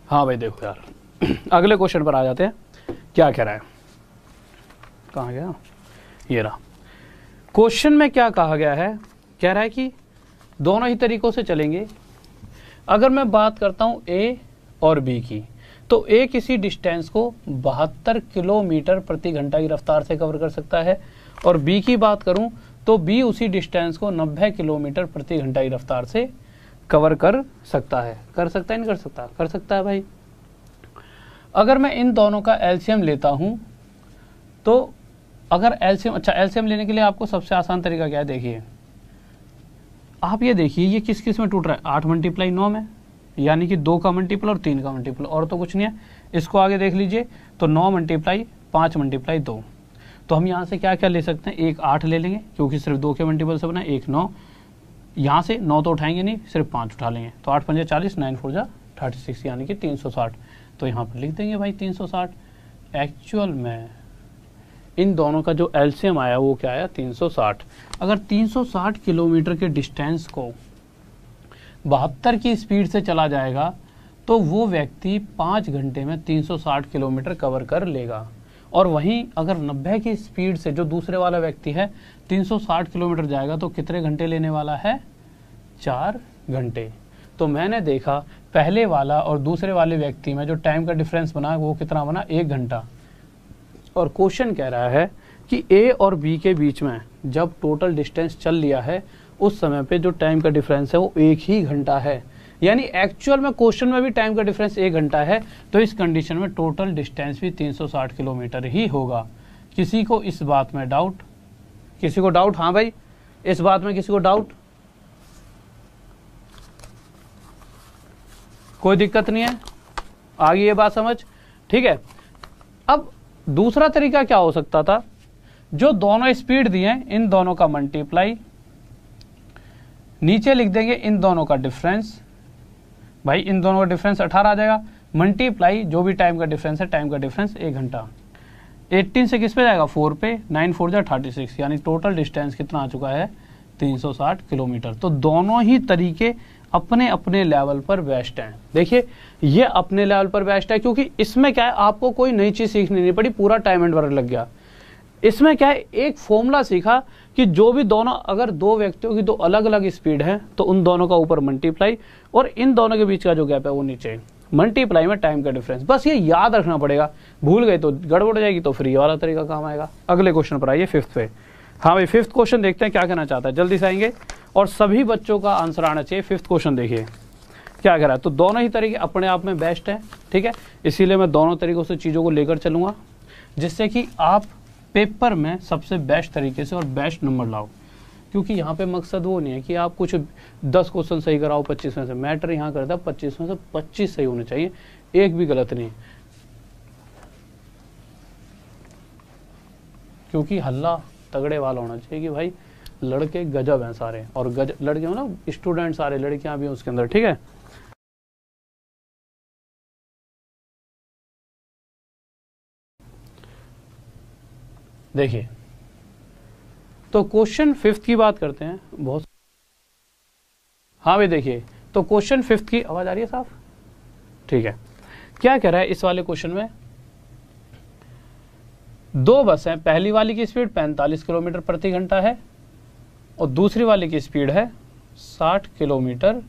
हाँ भाई देखो यार, अगले क्वेश्चन पर आ जाते हैं। क्या कह रहा है, कहाँ गया, ये रहा। क्वेश्चन में क्या कहा गया है, कह रहा है कि दोनों ही तरीकों से चलेंगे। अगर मैं बात करता हूं ए और बी की, तो ए किसी डिस्टेंस को 72 किलोमीटर प्रति घंटा की रफ्तार से कवर कर सकता है, और बी की बात करूं तो बी उसी डिस्टेंस को 90 किलोमीटर प्रति घंटा की रफ्तार से कवर कर सकता है। कर सकता है नहीं कर सकता, कर सकता है भाई। अगर मैं इन दोनों का एलसीएम लेता हूं, तो अगर एलसीएम, अच्छा एलसीएम लेने के लिए आपको सबसे आसान तरीका क्या है, देखिए आप ये देखिए, ये किस किस में टूट रहा है, 8 मल्टीप्लाई 9 में, यानी कि 2 का मल्टीपल और 3 का मल्टीपल, और तो कुछ नहीं है। इसको आगे देख लीजिए, तो 9 मल्टीप्लाई 5 मल्टीप्लाई 2, तो हम यहाँ से क्या क्या ले सकते हैं, एक 8 ले लेंगे क्योंकि सिर्फ 2 के मल्टीपल से बना, एक 9, यहाँ से 9 तो उठाएंगे नहीं, सिर्फ 5 उठा लेंगे, तो 8 पंजे 40, 9 4 जा 36, यानी कि 360। तो यहाँ पर लिख देंगे भाई 360। एक्चुअल में इन दोनों का जो एलसीएम आया वो क्या आया, 360। अगर 360 किलोमीटर के डिस्टेंस को 72 की स्पीड से चला जाएगा, तो वो व्यक्ति 5 घंटे में 360 किलोमीटर कवर कर लेगा। और वहीं अगर 90 की स्पीड से जो दूसरे वाला व्यक्ति है 360 किलोमीटर जाएगा, तो कितने घंटे लेने वाला है, 4 घंटे। तो मैंने देखा पहले वाला और दूसरे वाले व्यक्ति में जो टाइम का डिफरेंस बना वो कितना बना, 1 घंटा। और क्वेश्चन कह रहा है कि ए और बी के बीच में जब टोटल डिस्टेंस चल लिया है, उस समय पे जो टाइम का डिफरेंस है वो 1 ही घंटा है। यानी एक्चुअल में क्वेश्चन में भी टाइम का डिफरेंस 1 घंटा है, तो इस कंडीशन में टोटल डिस्टेंस भी 360 किलोमीटर ही होगा। किसी को इस बात में डाउट, किसी को डाउट, हाँ भाई इस बात में किसी को डाउट, कोई दिक्कत नहीं है, आ गई ये बात समझ, ठीक है। अब दूसरा तरीका क्या हो सकता था, जो दोनों स्पीड दिए इन दोनों का मल्टीप्लाई, नीचे लिख देंगे इन दोनों का डिफरेंस, भाई इन दोनों का डिफरेंस 18 आ जाएगा, मल्टीप्लाई जो भी टाइम का डिफरेंस है, टाइम का डिफरेंस 1 घंटा। 18 से किस पे जाएगा, 4 पे, 9 4 जा 36, यानी टोटल डिस्टेंस कितना आ चुका है, 360 किलोमीटर। तो दोनों ही तरीके अपने अपने लेवल पर बेस्ट हैं। देखिए ये अपने लेवल पर बेस्ट है, क्योंकि इसमें क्या है, आपको कोई नई चीज सीखनी नहीं पड़ी, पूरा टाइम एंड वर्क लग गया। इसमें क्या है, एक फॉर्मूला सीखा कि जो भी दोनों, अगर दो व्यक्तियों की दो अलग अलग स्पीड है, तो उन दोनों का ऊपर मल्टीप्लाई, और इन दोनों के बीच का जो गैप है वो नीचे मल्टीप्लाई में टाइम का डिफरेंस। बस ये याद रखना पड़ेगा, भूल गए तो गड़बड़ जाएगी, तो फ्री वाला तरीका काम आएगा। अगले क्वेश्चन पर आइए, 5th पे। हाँ भाई 5th क्वेश्चन देखते हैं क्या कहना चाहता है, जल्दी से आएंगे और सभी बच्चों का आंसर आना चाहिए। 5th क्वेश्चन देखिए क्या कह रहा है। तो दोनों ही तरीके अपने आप में बेस्ट है, ठीक है, इसीलिए मैं दोनों तरीकों से चीज़ों को लेकर चलूंगा, जिससे कि आप पेपर में सबसे बेस्ट तरीके से और बेस्ट नंबर लाओ। क्योंकि यहाँ पे मकसद वो नहीं है कि आप कुछ 10 क्वेश्चन सही कराओ 25 में से, मैटर यहाँ करता है 25 में से 25 सही होने चाहिए, एक भी गलत नहीं। क्योंकि हल्ला तगड़े वाला होना चाहिए कि भाई लड़के गजब हैं सारे, और लड़के हो ना, स्टूडेंट सारे, लड़कियां भी हैं उसके अंदर, ठीक है। देखिए तो क्वेश्चन 5th की बात करते हैं बहुत। हाँ भाई देखिए, तो क्वेश्चन 5th की आवाज आ रही है साफ, ठीक है। क्या कह रहा है इस वाले क्वेश्चन में, दो बस हैं, पहली वाली की स्पीड 45 किलोमीटर प्रति घंटा है और दूसरी वाली की स्पीड है 60 किलोमीटर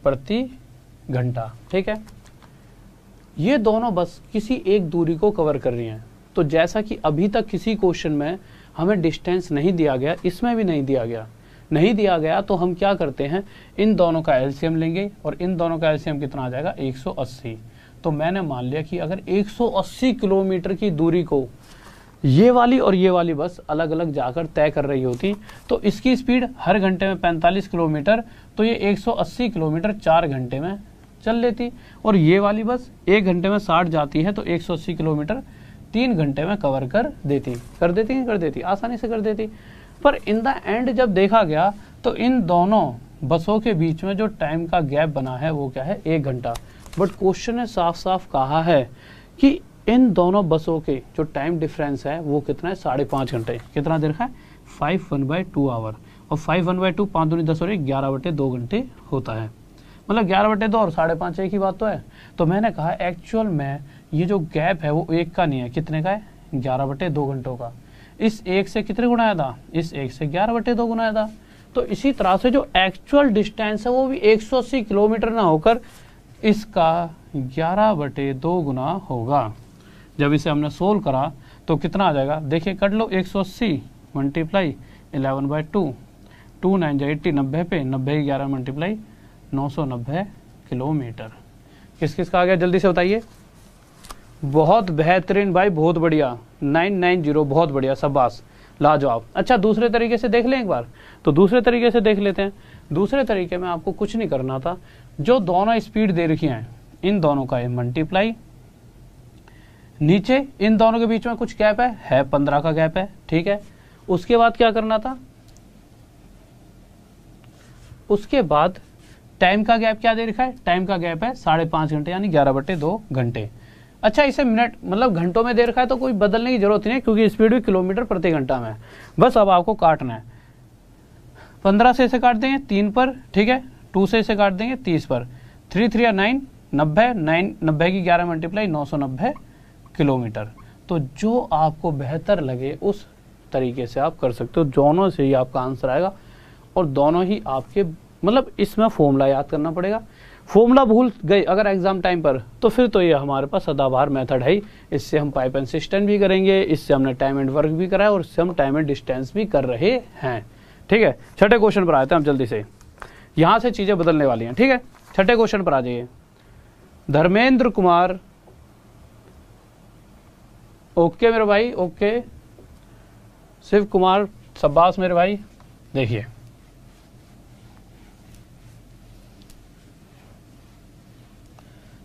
प्रति घंटा, ठीक है। ये दोनों बस किसी एक दूरी को कवर कर रही हैं। तो जैसा कि अभी तक किसी क्वेश्चन में हमें डिस्टेंस नहीं दिया गया, इसमें भी नहीं दिया गया, तो हम क्या करते हैं, इन दोनों का एलसीएम लेंगे, और इन दोनों का एलसीएम कितना आ जाएगा, 180। तो मैंने मान लिया कि अगर 180 किलोमीटर की दूरी को ये वाली और ये वाली बस अलग अलग जाकर तय कर रही होती तो इसकी स्पीड हर घंटे में 45 किलोमीटर, तो ये 180 किलोमीटर 4 घंटे में चल लेती, और ये वाली बस 1 घंटे में 60 जाती है तो 180 किलोमीटर 3 घंटे में कवर कर देती, आसानी से कर देती। पर इन द एंड जब देखा गया तो इन दोनों बसों के बीच में जो टाइम का गैप बना है वो क्या है, 1 घंटा। बट क्वेश्चन ने साफ साफ कहा है कि इन दोनों बसों के जो टाइम डिफरेंस है वो कितना है, 5.5 घंटे। कितना देर है, 5/2 आवर, और 5/2 5 दूनी 10 और 11/2 घंटे होता है, मतलब 11/2 और 5.5 एक ही बात तो है। तो मैंने कहा एक्चुअल में ये जो गैप है वो 1 का नहीं है, कितने का है, 11/2 घंटों का। इस 1 से कितने गुना आया था, इस 1 से 11/2 गुना आया था। तो इसी तरह से जो एक्चुअल डिस्टेंस है वो भी 180 किलोमीटर ना होकर इसका 11/2 गुना होगा। जब इसे हमने सोल्व करा तो कितना आ जाएगा, देखिए कर लो, 180 मल्टीप्लाई 11/2, 2 9 80, 90 पे 90 11 मल्टीप्लाई 990 किलोमीटर। किस किस का आ गया जल्दी से बताइए। बहुत बेहतरीन भाई, बहुत बढ़िया, 990, बहुत बढ़िया, शाबाश, लाजवाब। अच्छा दूसरे तरीके से देख लें एक बार, तो दूसरे तरीके से देख लेते हैं। दूसरे तरीके में आपको कुछ नहीं करना था, जो दोनों स्पीड दे रखी हैं इन दोनों का मल्टीप्लाई, नीचे इन दोनों के बीच में कुछ गैप है 15 का गैप है, ठीक है। उसके बाद क्या करना था, उसके बाद टाइम का गैप क्या दे रखा है, टाइम का गैप है 5.5 घंटे यानी 11/2 घंटे। अच्छा इसे मिनट मतलब घंटों में दे रखा है तो कोई बदलने की जरूरत नहीं, क्योंकि स्पीड भी किलोमीटर प्रति घंटा में है। बस अब आपको काटना है, 15 से इसे काट देंगे 3 पर, ठीक है, 2 से इसे काट देंगे 30 पर, 3 3 9 90, 90 की 11 मल्टीप्लाई 990 किलोमीटर। तो जो आपको बेहतर लगे उस तरीके से आप कर सकते हो, दोनों से ही आपका आंसर आएगा, और दोनों ही आपके मतलब इसमें फॉर्मूला याद करना पड़ेगा। फॉर्मूला भूल गए अगर एग्जाम टाइम पर तो फिर तो ये हमारे पास सदाबहार मेथड है ही। इससे हम पाइप एंड सिस्टम भी करेंगे, इससे हमने टाइम एंड वर्क भी करा है, और इससे हम टाइम एंड डिस्टेंस भी कर रहे हैं, ठीक है। छठे क्वेश्चन पर आते हैं हम जल्दी से, यहां से चीजें बदलने वाली हैं, ठीक है। छठे क्वेश्चन पर आ जाइए। धर्मेंद्र कुमार, ओके मेरे भाई, ओके। शिव कुमार, शाबाश मेरे भाई। देखिए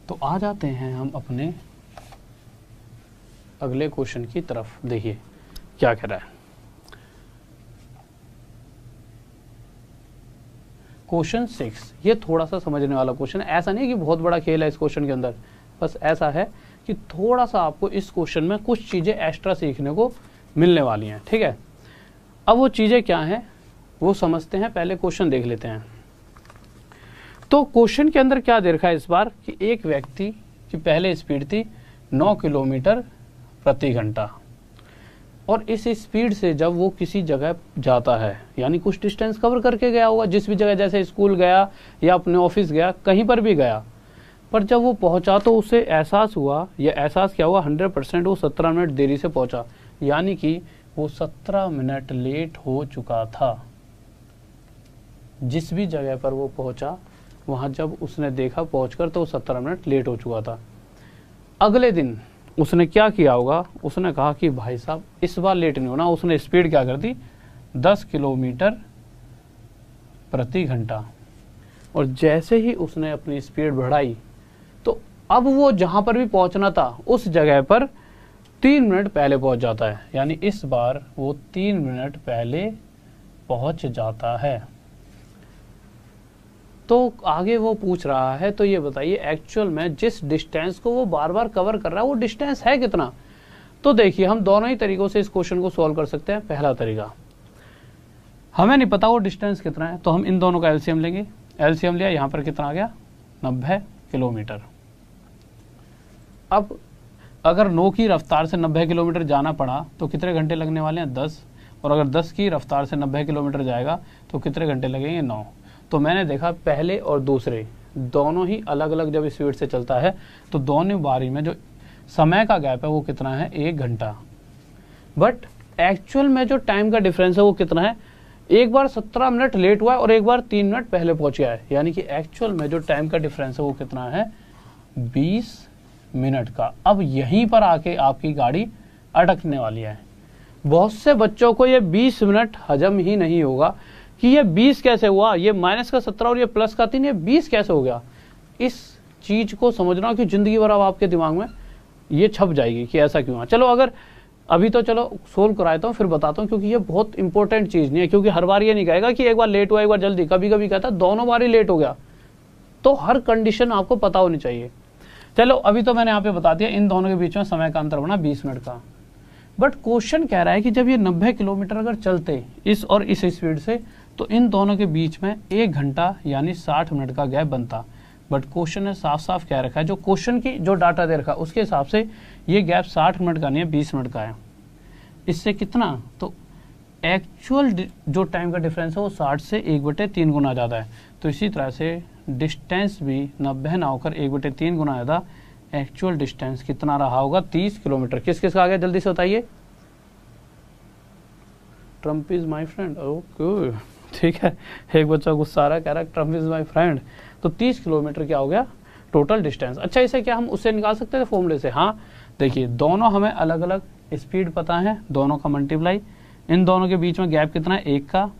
तो आ जाते हैं हम अपने अगले क्वेश्चन की तरफ। देखिए क्या कह रहा है क्वेश्चन 6। ये थोड़ा सा समझने वाला क्वेश्चन है, ऐसा नहीं कि बहुत बड़ा खेल है इस क्वेश्चन के अंदर, बस ऐसा है कि थोड़ा सा आपको इस क्वेश्चन में कुछ चीजें एक्स्ट्रा सीखने को मिलने वाली हैं, ठीक है। अब वो चीजें क्या हैं वो समझते हैं, पहले क्वेश्चन देख लेते हैं। तो क्वेश्चन के अंदर क्या दे रखा है इस बार कि एक व्यक्ति की पहले स्पीड थी 9 किलोमीटर प्रति घंटा, और इस स्पीड से जब वो किसी जगह जाता है यानी कुछ डिस्टेंस कवर करके गया होगा, जिस भी जगह, जैसे स्कूल गया या अपने ऑफिस गया, कहीं पर भी गया, पर जब वो पहुंचा तो उसे एहसास हुआ, या एहसास क्या हुआ, 100% वो 17 मिनट देरी से पहुंचा, यानी कि वो 17 मिनट लेट हो चुका था। जिस भी जगह पर वो पहुंचा वहां जब उसने देखा पहुंचकर तो 17 मिनट लेट हो चुका था। अगले दिन उसने क्या किया होगा, उसने कहा कि भाई साहब इस बार लेट नहीं होना, उसने स्पीड क्या कर दी, 10 किलोमीटर प्रति घंटा, और जैसे ही उसने अपनी स्पीड बढ़ाई तो अब वो जहां पर भी पहुंचना था उस जगह पर 3 मिनट पहले पहुंच जाता है, यानी इस बार वो 3 मिनट पहले पहुंच जाता है। तो आगे वो पूछ रहा है, तो ये बताइए एक्चुअल में जिस डिस्टेंस को वो बार बार कवर कर रहा है वो डिस्टेंस है कितना। तो देखिए हम दोनों ही तरीकों से इस क्वेश्चन को सॉल्व कर सकते हैं। पहला तरीका, हमें नहीं पता वो डिस्टेंस कितना है, तो हम इन दोनों का एलसीएम लेंगे। एलसीएम लिया, यहाँ पर कितना आ गया, 90 किलोमीटर। अब अगर 9 की रफ्तार से 90 किलोमीटर जाना पड़ा तो कितने घंटे लगने वाले हैं, 10, और अगर 10 की रफ्तार से 90 किलोमीटर जाएगा तो कितने घंटे लगेंगे, 9। तो मैंने देखा पहले और दूसरे दोनों ही अलग अलग जब स्पीड से चलता है तो दोनों बारी में जो समय का गैप है वो कितना है, 1 घंटा। बट एक्चुअल में जो टाइम का डिफरेंस है वो कितना है, एक बार 17 मिनट लेट हुआ है और एक बार 3 मिनट पहले पहुंच गया है, यानी कि एक्चुअल में जो टाइम का डिफरेंस है वो कितना है, 20 मिनट का। अब यहीं पर आके आपकी गाड़ी अटकने वाली है। बहुत से बच्चों को ये 20 मिनट हजम ही नहीं होगा कि ये 20 कैसे हुआ, ये माइनस का 17 और ये प्लस का 3, ये 20 कैसे हो गया। इस चीज को समझना कि जिंदगी भर अब आपके दिमाग में ये छप जाएगी कि ऐसा क्यों है। चलो अगर अभी तो चलो सोल्व कराता हूँ फिर बताता हूँ, क्योंकि ये बहुत इंपॉर्टेंट चीज नहीं है। क्योंकि हर बार ये नहीं कहेगा कि एक बार लेट हुआ एक बार जल्दी, कभी कभी कहता दोनों बार ही लेट हो गया। तो हर कंडीशन आपको पता होनी चाहिए। चलो अभी तो मैंने यहाँ पे बता दिया इन दोनों के बीच में समय का अंतर बना 20 मिनट का। बट क्वेश्चन कह रहा है कि जब ये 90 किलोमीटर अगर चलते इस और इस स्पीड से, तो इन दोनों के बीच में 1 घंटा यानी 60 मिनट का गैप बनता। बट क्वेश्चन ने साफ साफ कह रखा है, जो क्वेश्चन की जो डाटा दे रखा है उसके हिसाब से ये गैप 60 मिनट का नहीं है, 20 मिनट का है। इससे कितना, तो एक्चुअल जो टाइम का डिफरेंस है वो 60 से 1/3 गुना ज़्यादा है। तो इसी तरह से डिस्टेंस भी 90 ना होकर 1/3 गुना ज़्यादा। एक्चुअल डिस्टेंस कितना रहा होगा, 30 किलोमीटर। किस किस का आ गया जल्दी से बताइए। Trump is my friend, okay ठीक है। एक बच्चा गुस्सा आ रहा है, कह रहा है ट्रम्प इज माई फ्रेंड। तो 30 किलोमीटर क्या हो गया टोटल डिस्टेंस। अच्छा इसे क्या हम उससे निकाल सकते थे फॉर्मूले से। हाँ देखिए, दोनों हमें अलग अलग स्पीड पता है, दोनों का मल्टीप्लाई, इन दोनों के बीच में गैप कितना है 1 का,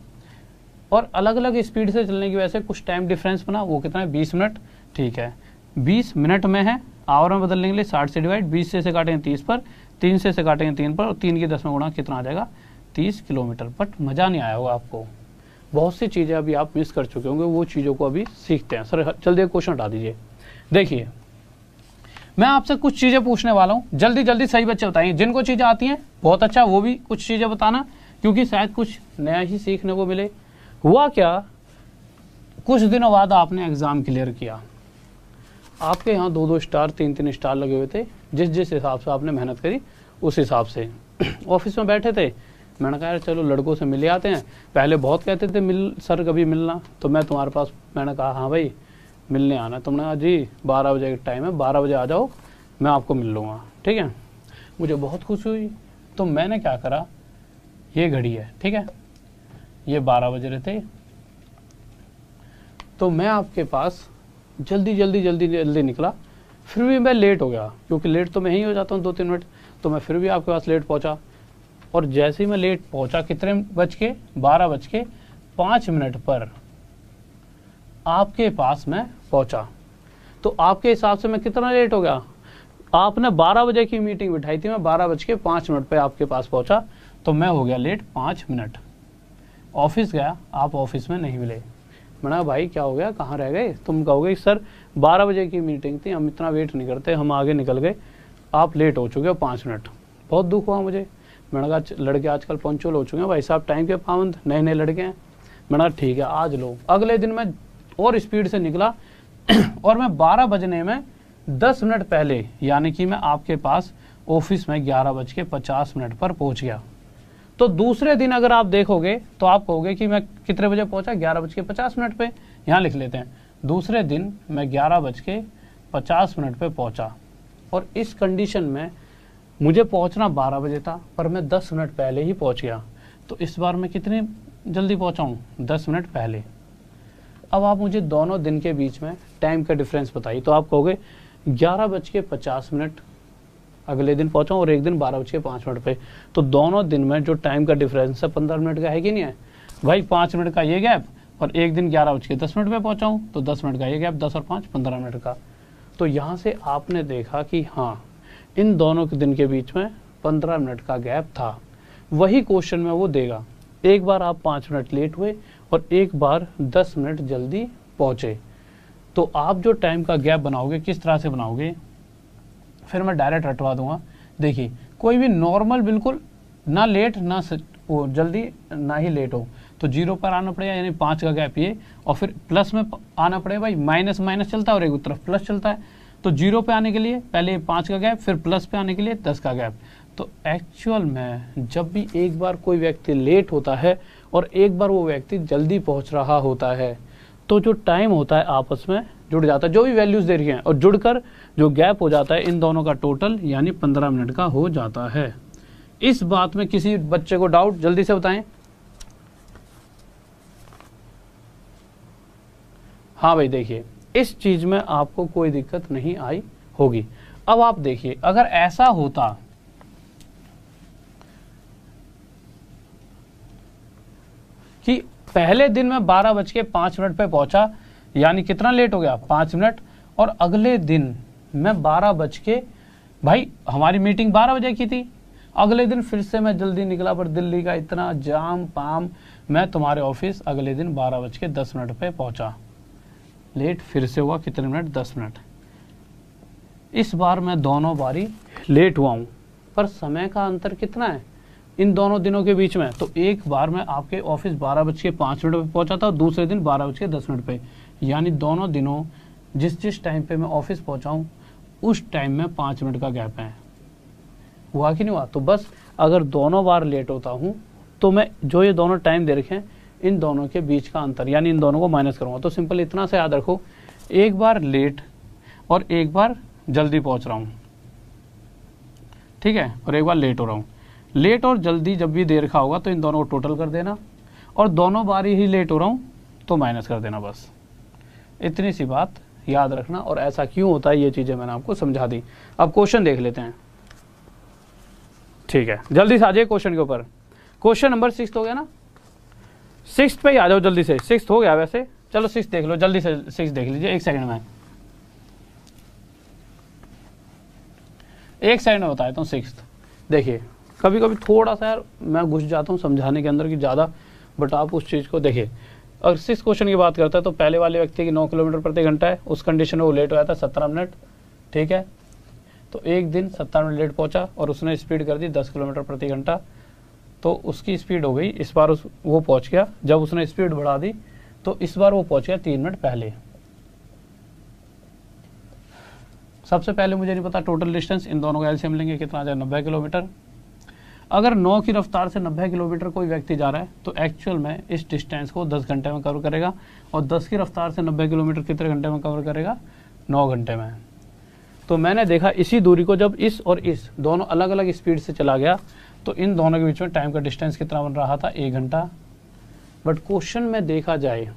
और अलग अलग स्पीड से चलने की वजह से कुछ टाइम डिफरेंस बना, वो कितना है 20 मिनट। ठीक है 20 मिनट में है, आवर में बदलने के लिए 60 से डिवाइड, 20 से काटेंगे 30 पर, 3 से काटेंगे 3 पर, और 3 की 10 में गुणा कितना आ जाएगा 30 किलोमीटर। बट मज़ा नहीं आया होगा आपको, बहुत सी चीज़ें अभी आप मिस कर चुके होंगे, वो चीज़ों को अभी सीखते हैं। सर जल्दी क्वेश्चन हटा दीजिए। देखिए मैं आपसे कुछ चीज़ें पूछने वाला हूँ, जल्दी जल्दी सही बच्चे बताइए। जिनको चीज़ें आती हैं बहुत अच्छा, वो भी कुछ चीज़ें बताना, क्योंकि शायद कुछ नया ही सीखने को मिले। हुआ क्या, कुछ दिनों बाद आपने एग्ज़ाम क्लियर किया, आपके यहाँ 2-2 स्टार 3-3 स्टार लगे हुए थे, जिस जिस हिसाब से आपने मेहनत करी उस हिसाब से। ऑफिस में बैठे थे, मैंने कहा यार चलो लड़कों से मिले आते हैं। पहले बहुत कहते थे मिल सर कभी मिलना, तो मैं तुम्हारे पास, मैंने कहा हाँ भाई मिलने आना। तुमने कहा जी 12 बजे का टाइम है, 12 बजे आ जाओ, मैं आपको मिल लूँगा। ठीक है, मुझे बहुत खुशी हुई। तो मैंने क्या करा, ये घड़ी है ठीक है, ये 12 बज रहे थे, तो मैं आपके पास जल्दी जल्दी जल्दी जल्दी निकला। फिर भी मैं लेट हो गया, क्योंकि लेट तो मैं ही हो जाता हूँ 2-3 मिनट, तो मैं फिर भी आपके पास लेट पहुँचा। और जैसे ही मैं लेट पहुँचा, कितने बज के 12:05 पर आपके पास मैं पहुँचा। तो आपके हिसाब से मैं कितना लेट हो गया, आपने 12 बजे की मीटिंग बिठाई थी, मैं 12:05 पे आपके पास पहुँचा, तो मैं हो गया लेट 5 मिनट। ऑफिस गया, आप ऑफिस में नहीं मिले। मैंने कहा भाई क्या हो गया, कहाँ रह गए। तुम कहोगे सर 12 बजे की मीटिंग थी, हम इतना वेट नहीं करते, हम आगे निकल गए, आप लेट हो चुके हो 5 मिनट। बहुत दुख हुआ मुझे। मैंने कहा लड़के आजकल पंक्चुअल हो चुके हैं भाई साहब, टाइम के पाबंद, नए नए लड़के हैं। मैंने कहा ठीक है आज लो। अगले दिन मैं और स्पीड से निकला और मैं 12 बजने में 10 मिनट पहले, यानी कि मैं आपके पास ऑफिस में 11:50 पर पहुँच गया। तो दूसरे दिन अगर आप देखोगे तो आप कहोगे कि मैं कितने बजे पहुंचा, 11:50 पे। यहाँ लिख लेते हैं, दूसरे दिन मैं 11:50 पे पहुंचा, और इस कंडीशन में मुझे पहुंचना 12 बजे था, पर मैं 10 मिनट पहले ही पहुंच गया। तो इस बार मैं कितने जल्दी पहुंचा हूँ, 10 मिनट पहले। अब आप मुझे दोनों दिन के बीच में टाइम का डिफरेंस बताइए। तो आप कहोगे 11:50 अगले दिन पहुंचा और एक दिन 12:05 पे। तो दोनों दिन में जो टाइम का डिफरेंस है 15 मिनट का है कि नहीं है भाई। 5 मिनट का ये गैप, और एक दिन 11:10 पे पहुंचा हूँ, तो 10 मिनट का ये गैप, 10 और 5 15 मिनट का। तो यहाँ से आपने देखा कि हाँ इन दोनों के दिन के बीच में 15 मिनट का गैप था। वही क्वेश्चन में वो देगा, एक बार आप 5 मिनट लेट हुए और एक बार 10 मिनट जल्दी पहुँचे। तो आप जो टाइम का गैप बनाओगे किस तरह से बनाओगे, फिर मैं डायरेक्ट हटवा दूंगा। देखिए कोई भी नॉर्मल बिल्कुल ना लेट ना वो जल्दी ना ही लेट हो, तो 0 पर आना पड़ेगा, यानी 5 का गैप ये, और फिर प्लस में आना पड़ेगा भाई। माइनस माइनस चलता है और एक तरफ प्लस चलता है। तो 0 पे आने के लिए पहले 5 का गैप, फिर प्लस पे आने के लिए 10 का गैप। तो एक्चुअल में जब भी एक बार कोई व्यक्ति लेट होता है और एक बार वो व्यक्ति जल्दी पहुँच रहा होता है, तो जो टाइम होता है आपस में जुड़ जाता है, जो भी वैल्यूज दे रही हैं, और जुड़कर जो गैप हो जाता है इन दोनों का टोटल, यानी 15 मिनट का हो जाता है। इस बात में किसी बच्चे को डाउट, जल्दी से बताएं। हाँ भाई देखिए, इस चीज में आपको कोई दिक्कत नहीं आई होगी। अब आप देखिए, अगर ऐसा होता कि पहले दिन में 12:05 पे पहुंचा, यानी कितना लेट हो गया, 5 मिनट, और अगले दिन मैं 12 भाई हमारी मीटिंग 12 बजे की थी, अगले दिन फिर से मैं जल्दी निकला, पर दिल्ली का इतना जाम पाम, मैं तुम्हारे ऑफिस अगले दिन 12:10 पे पहुंचा, लेट फिर से हुआ कितने मिनट, 10 मिनट। इस बार मैं दोनों बारी लेट हुआ हूं, पर समय का अंतर कितना है इन दोनों दिनों के बीच में, तो एक बार मैं आपके ऑफिस 12:05 पे पहुंचा था, दूसरे दिन 12:10 पे, यानी दोनों दिनों जिस टाइम पे मैं ऑफिस पहुंचा हूं उस टाइम में 5 मिनट का गैप है। हुआ कि नहीं हुआ? तो बस अगर दोनों बार लेट होता हूं तो मैं जो ये दोनों टाइम दे रखे हैं इन दोनों के बीच का अंतर, यानी इन दोनों को माइनस करूंगा। तो सिंपल इतना से याद रखो, एक बार लेट और एक बार जल्दी पहुंच रहा हूं, ठीक है, और एक बार लेट हो रहा हूं। लेट और जल्दी जब भी दे रखा होगा तो इन दोनों को टोटल कर देना, और दोनों बार ही लेट हो रहा हूं तो माइनस कर देना, बस इतनी सी बात याद रखना। और ऐसा क्यों होता है ये चीजें मैंने आपको समझा दी। अब क्वेश्चन देख लेते हैं, ठीक है, जल्दी से आ जाइए क्वेश्चन के ऊपर। क्वेश्चन नंबर 6 हो गया ना, 6 पे ही आ जाओ जल्दी से। 6 हो गया वैसे, चलो 6 देख लो जल्दी से। 6 देख लीजिए, एक सेकंड में बताया हूँ। 6 देखिए, कभी कभी थोड़ा सा यार मैं घुस जाता हूँ समझाने के अंदर की ज़्यादा, बट आप उस चीज़ को देखिए। अगर 6 क्वेश्चन की बात करता है तो पहले वाले व्यक्ति की 9 किलोमीटर प्रति घंटा है, उस कंडीशन में वो लेट हुआ था 17 मिनट, ठीक है। तो एक दिन 17 मिनट लेट पहुंचा और उसने स्पीड कर दी 10 किलोमीटर प्रति घंटा, तो उसकी स्पीड हो गई इस बार वो पहुंच गया। जब उसने स्पीड बढ़ा दी तो इस बार वो पहुंच गया 3 मिनट पहले। सबसे पहले मुझे नहीं पता टोटल डिस्टेंस, इन दोनों का एलसीएम लेंगे कितना आ जाए, 90 किलोमीटर। अगर 9 की रफ्तार से 90 किलोमीटर कोई व्यक्ति जा रहा है तो एक्चुअल में इस डिस्टेंस को 10 घंटे में कवर करेगा, और 10 की रफ्तार से 90 किलोमीटर कितने घंटे में कवर करेगा, 9 घंटे में। तो मैंने देखा इसी दूरी को जब इस और इस दोनों अलग अलग स्पीड से चला गया तो इन दोनों के बीच में टाइम का डिस्टेंस कितना बन रहा था, 1 घंटा। बट क्वेश्चन में देखा जाए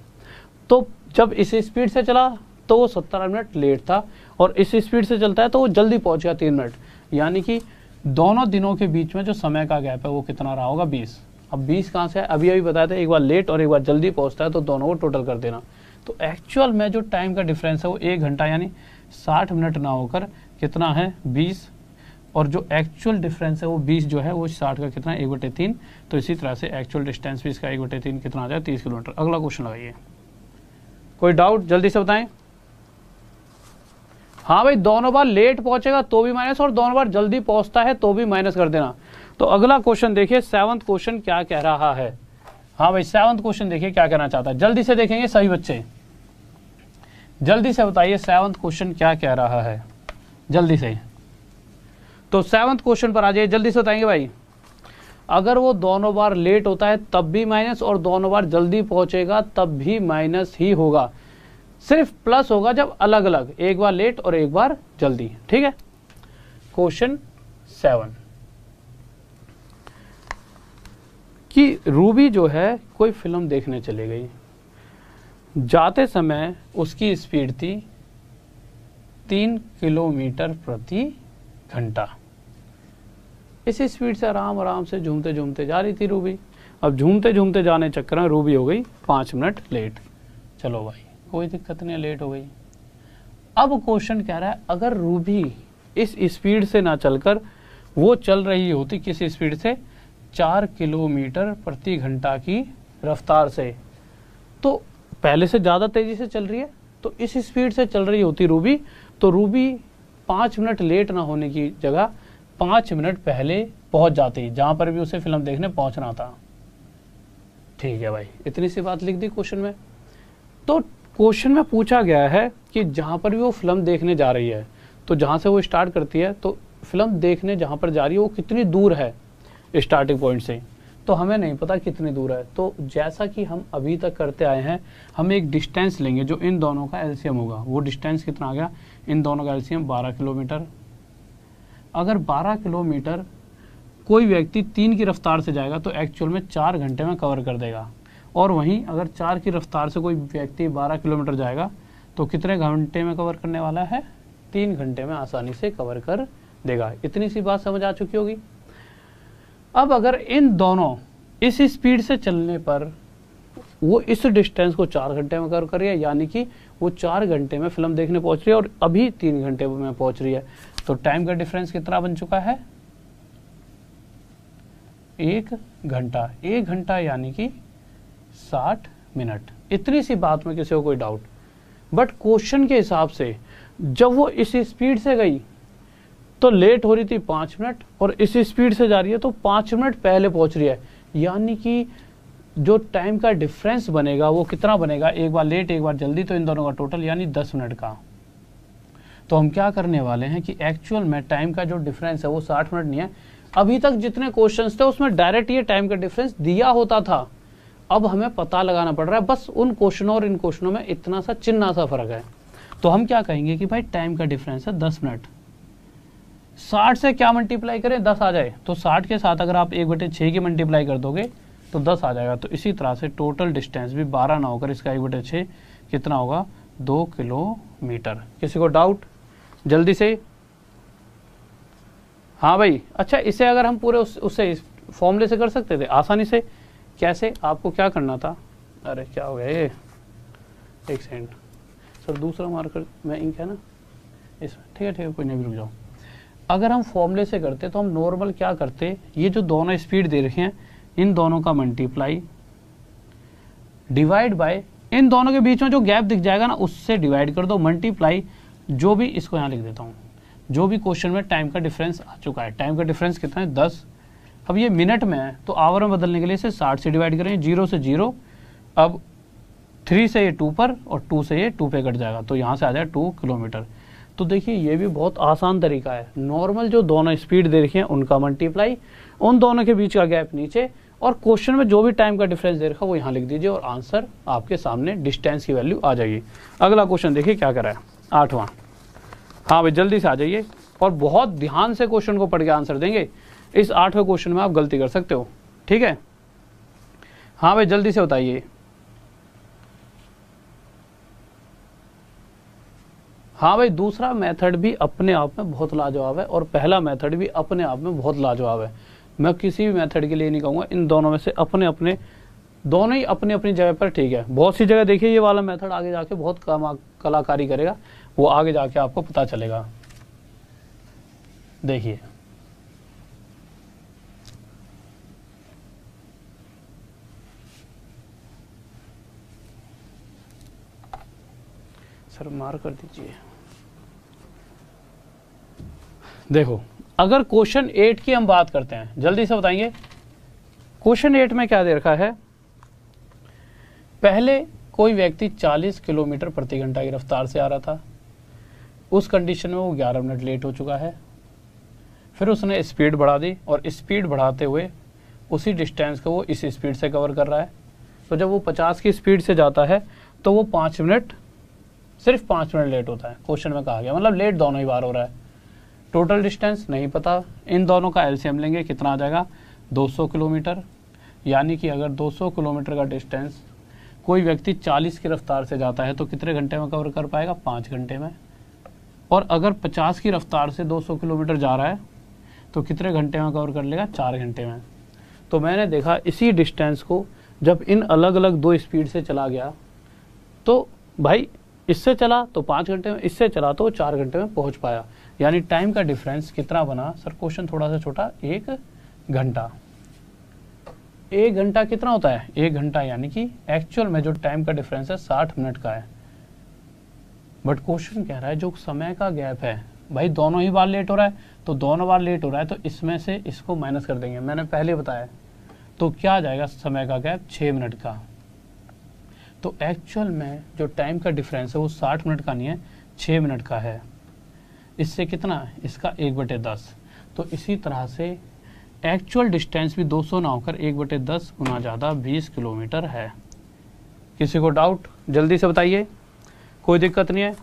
तो जब इस स्पीड से चला तो वो 17 मिनट लेट था, और इस स्पीड से चलता है तो वो जल्दी पहुंच गया 3 मिनट, यानी कि दोनों दिनों के बीच में जो समय का गैप है वो कितना रहा होगा, 20। अब 20 कहाँ से है, अभी बताया था, एक बार लेट और एक बार जल्दी पहुंचता है तो दोनों को टोटल कर देना। तो एक्चुअल में जो टाइम का डिफरेंस है वो 1 घंटा यानी 60 मिनट ना होकर कितना है, 20, और जो एक्चुअल डिफरेंस है वो 20 जो है वो 60 का कितना है, 1/3। तो इसी तरह से एक्चुअल डिस्टेंस भी इसका 1/3 कितना आ जाए, 30 किलोमीटर। अगला क्वेश्चन लगाइए, कोई डाउट जल्दी से बताएं। हाँ भाई, दोनों बार लेट पहुंचेगा तो भी माइनस, और दोनों बार जल्दी पहुंचता है तो भी माइनस कर देना। तो अगला क्वेश्चन देखिए, 7वां क्वेश्चन क्या कह रहा है। हाँ भाई, 7वां क्वेश्चन देखिए क्या कहना चाहता है, जल्दी से देखेंगे सभी बच्चे, जल्दी से बताइए 7वां क्वेश्चन क्या कह रहा है, जल्दी से। तो 7वां क्वेश्चन पर आ जाइए, जल्दी से बताएंगे भाई। अगर वो दोनों बार लेट होता है तब भी माइनस, और दोनों बार जल्दी पहुंचेगा तब भी माइनस ही होगा, सिर्फ प्लस होगा जब अलग अलग, एक बार लेट और एक बार जल्दी, ठीक है। क्वेश्चन 7 कि रूबी जो है कोई फिल्म देखने चली गई, जाते समय उसकी स्पीड थी 3 किलोमीटर प्रति घंटा। इस स्पीड से आराम आराम से झूमते झूमते जा रही थी रूबी। अब झूमते झूमते जाने चक्कर में रूबी हो गई 5 मिनट लेट। चलो भाई कोई दिक्कत नहीं, लेट हो गई। अब क्वेश्चन कह रहा है अगर रूबी इस स्पीड से ना चलकर वो चल रही होती किस स्पीड से, 4 किलोमीटर प्रति घंटा की रफ्तार से, तो पहले से ज़्यादा तेजी से चल रही है, तो इस स्पीड से चल रही होती रूबी, तो रूबी 5 मिनट लेट ना होने की जगह 5 मिनट पहले पहुंच जाती जहां पर भी उसे फिल्म देखने पहुंचना था। ठीक है भाई, इतनी सी बात लिख दी क्वेश्चन में। तो क्वेश्चन में पूछा गया है कि जहां पर भी वो फिल्म देखने जा रही है, तो जहां से वो स्टार्ट करती है, तो फिल्म देखने जहां पर जा रही है वो कितनी दूर है स्टार्टिंग पॉइंट से, तो हमें नहीं पता कितनी दूर है। तो जैसा कि हम अभी तक करते आए हैं, हम एक डिस्टेंस लेंगे जो इन दोनों का एलसीएम होगा। वो डिस्टेंस कितना आ गया, इन दोनों का एलसीएम 12 किलोमीटर। अगर 12 किलोमीटर कोई व्यक्ति 3 की रफ्तार से जाएगा तो एक्चुअल में 4 घंटे में कवर कर देगा, और वहीं अगर 4 की रफ्तार से कोई व्यक्ति 12 किलोमीटर जाएगा तो कितने घंटे में कवर करने वाला है, 3 घंटे में आसानी से कवर कर देगा। इतनी सी बात समझ आ चुकी होगी। अब अगर इन दोनों इस स्पीड से चलने पर वो इस डिस्टेंस को 4 घंटे में कवर कर रही है, यानी कि वो 4 घंटे में फिल्म देखने पहुंच रही है और अभी 3 घंटे में पहुंच रही है, तो टाइम का डिफरेंस कितना बन चुका है? 1 घंटा। 1 घंटा यानी कि 60 मिनट। इतनी सी बात में किसी को कोई डाउट? बट क्वेश्चन के हिसाब से जब वो इस स्पीड से गई तो लेट हो रही थी 5 मिनट, और इस स्पीड से जा रही है तो 5 मिनट पहले पहुंच रही है, यानी कि जो टाइम का डिफरेंस बनेगा वो कितना बनेगा? एक बार लेट एक बार जल्दी, तो इन दोनों का टोटल यानी 10 मिनट का। तो हम क्या करने वाले हैं कि एक्चुअल में टाइम का जो डिफरेंस है वो 60 मिनट नहीं है। अभी तक जितने क्वेश्चंस थे उसमें डायरेक्ट ये टाइम का डिफरेंस दिया होता था, अब हमें पता लगाना पड़ रहा है। बस उन क्वेश्चनों और इन क्वेश्चनों में इतना सा चिन्ह सा फर्क है। तो हम क्या कहेंगे कि भाई टाइम का डिफरेंस है 10 मिनट। 60 से क्या मल्टीप्लाई करें? 10 आ जाए, तो 60 के साथ अगर आप 1/6 की मल्टीप्लाई कर दोगे तो 10 आ जाएगा। तो इसी तरह से टोटल डिस्टेंस भी 12 ना होकर इसका 1/6 कितना होगा? 2 किलोमीटर। किसी को डाउट? जल्दी से। हाँ भाई, अच्छा इसे अगर हम पूरे उससे फॉर्मूले से कर सकते थे आसानी से। कैसे? आपको क्या करना था? अरे क्या हो गया ये, एक सेकंड सर, दूसरा मार्कर में इंक है ना इसमें, ठीक है कोई नहीं, रुक जाओ। अगर हम फॉर्मूले से करते तो हम नॉर्मल क्या करते, ये जो दोनों स्पीड दे रखे हैं इन दोनों का मल्टीप्लाई डिवाइड बाय इन दोनों के बीच में जो गैप दिख जाएगा ना उससे डिवाइड कर दो, मल्टीप्लाई जो भी, इसको यहाँ लिख देता हूँ, जो भी क्वेश्चन में टाइम का डिफरेंस आ चुका है। टाइम का डिफरेंस कितना है? 10। अब ये मिनट में है तो आवर में बदलने के लिए इसे 60 से डिवाइड करें, 0 से 0, अब 3 से ये 2 पर और 2 से ये 2 पे कट जाएगा, तो यहाँ से आ जाए 2 किलोमीटर। तो देखिए ये भी बहुत आसान तरीका है। नॉर्मल जो दोनों स्पीड दे रखी है उनका मल्टीप्लाई, उन दोनों के बीच का गैप नीचे, और क्वेश्चन में जो भी टाइम का डिफरेंस दे रखा है वो यहाँ लिख दीजिए और आंसर आपके सामने डिस्टेंस की वैल्यू आ जाएगी। अगला क्वेश्चन देखिए क्या करा है, 8वां। हाँ भाई जल्दी से आ जाइए और बहुत ध्यान से क्वेश्चन को पढ़ के आंसर देंगे। इस 8वें क्वेश्चन में आप गलती कर सकते हो, ठीक है। हाँ भाई जल्दी से बताइए। हाँ भाई, दूसरा मेथड भी अपने आप में बहुत लाजवाब है और पहला मेथड भी अपने आप में बहुत लाजवाब है। मैं किसी भी मेथड के लिए नहीं कहूँगा, इन दोनों में से दोनों ही अपनी अपनी जगह पर ठीक है। बहुत सी जगह देखिए ये वाला मेथड आगे जाके बहुत कलाकारी करेगा, वो आगे जाके आपको पता चलेगा। देखिए सर मार कर दीजिए। देखो अगर क्वेश्चन 8 की हम बात करते हैं, जल्दी से बताएंगे। क्वेश्चन 8 में क्या दे रखा है? पहले कोई व्यक्ति 40 किलोमीटर प्रति घंटा की रफ्तार से आ रहा था, उस कंडीशन में वो 11 मिनट लेट हो चुका है। फिर उसने स्पीड बढ़ा दी और स्पीड बढ़ाते हुए उसी डिस्टेंस को वो इस स्पीड से कवर कर रहा है। तो जब वो 50 की स्पीड से जाता है तो वो 5 मिनट, सिर्फ 5 मिनट लेट होता है। क्वेश्चन में कहा गया, मतलब लेट दोनों ही बार हो रहा है। टोटल डिस्टेंस नहीं पता, इन दोनों का एलसीएम लेंगे, कितना आ जाएगा? 200 किलोमीटर। यानी कि अगर 200 किलोमीटर का डिस्टेंस कोई व्यक्ति 40 की रफ्तार से जाता है तो कितने घंटे में कवर कर पाएगा? 5 घंटे में। और अगर 50 की रफ्तार से 200 किलोमीटर जा रहा है तो कितने घंटे में कवर कर लेगा? 4 घंटे में। तो मैंने देखा इसी डिस्टेंस को जब इन अलग अलग दो स्पीड से चला गया तो भाई इससे चला तो 5 घंटे में, इससे चला तो 4 घंटे में पहुंच पाया। यानी टाइम का डिफरेंस कितना बना? सर क्वेश्चन थोड़ा सा छोटा, 1 घंटा। 1 घंटा कितना होता है? 1 घंटा यानी कि एक्चुअल में जो टाइम का डिफरेंस है 60 मिनट का है। बट क्वेश्चन कह रहा है जो समय का गैप है, भाई दोनों ही बार लेट हो रहा है, तो दोनों बार लेट हो रहा है तो इसमें से इसको माइनस कर देंगे, मैंने पहले बताया। तो क्या आ जाएगा समय का गैप? 6 मिनट का। तो एक्चुअल में जो टाइम का डिफरेंस है वो 60 मिनट का नहीं है, 6 मिनट का है। इससे कितना है? इसका 1/10। तो इसी तरह से एक्चुअल डिस्टेंस भी 200 ना होकर 1/10 गुना ज़्यादा 20 किलोमीटर है। किसी को डाउट? जल्दी से बताइए, कोई दिक्कत नहीं है।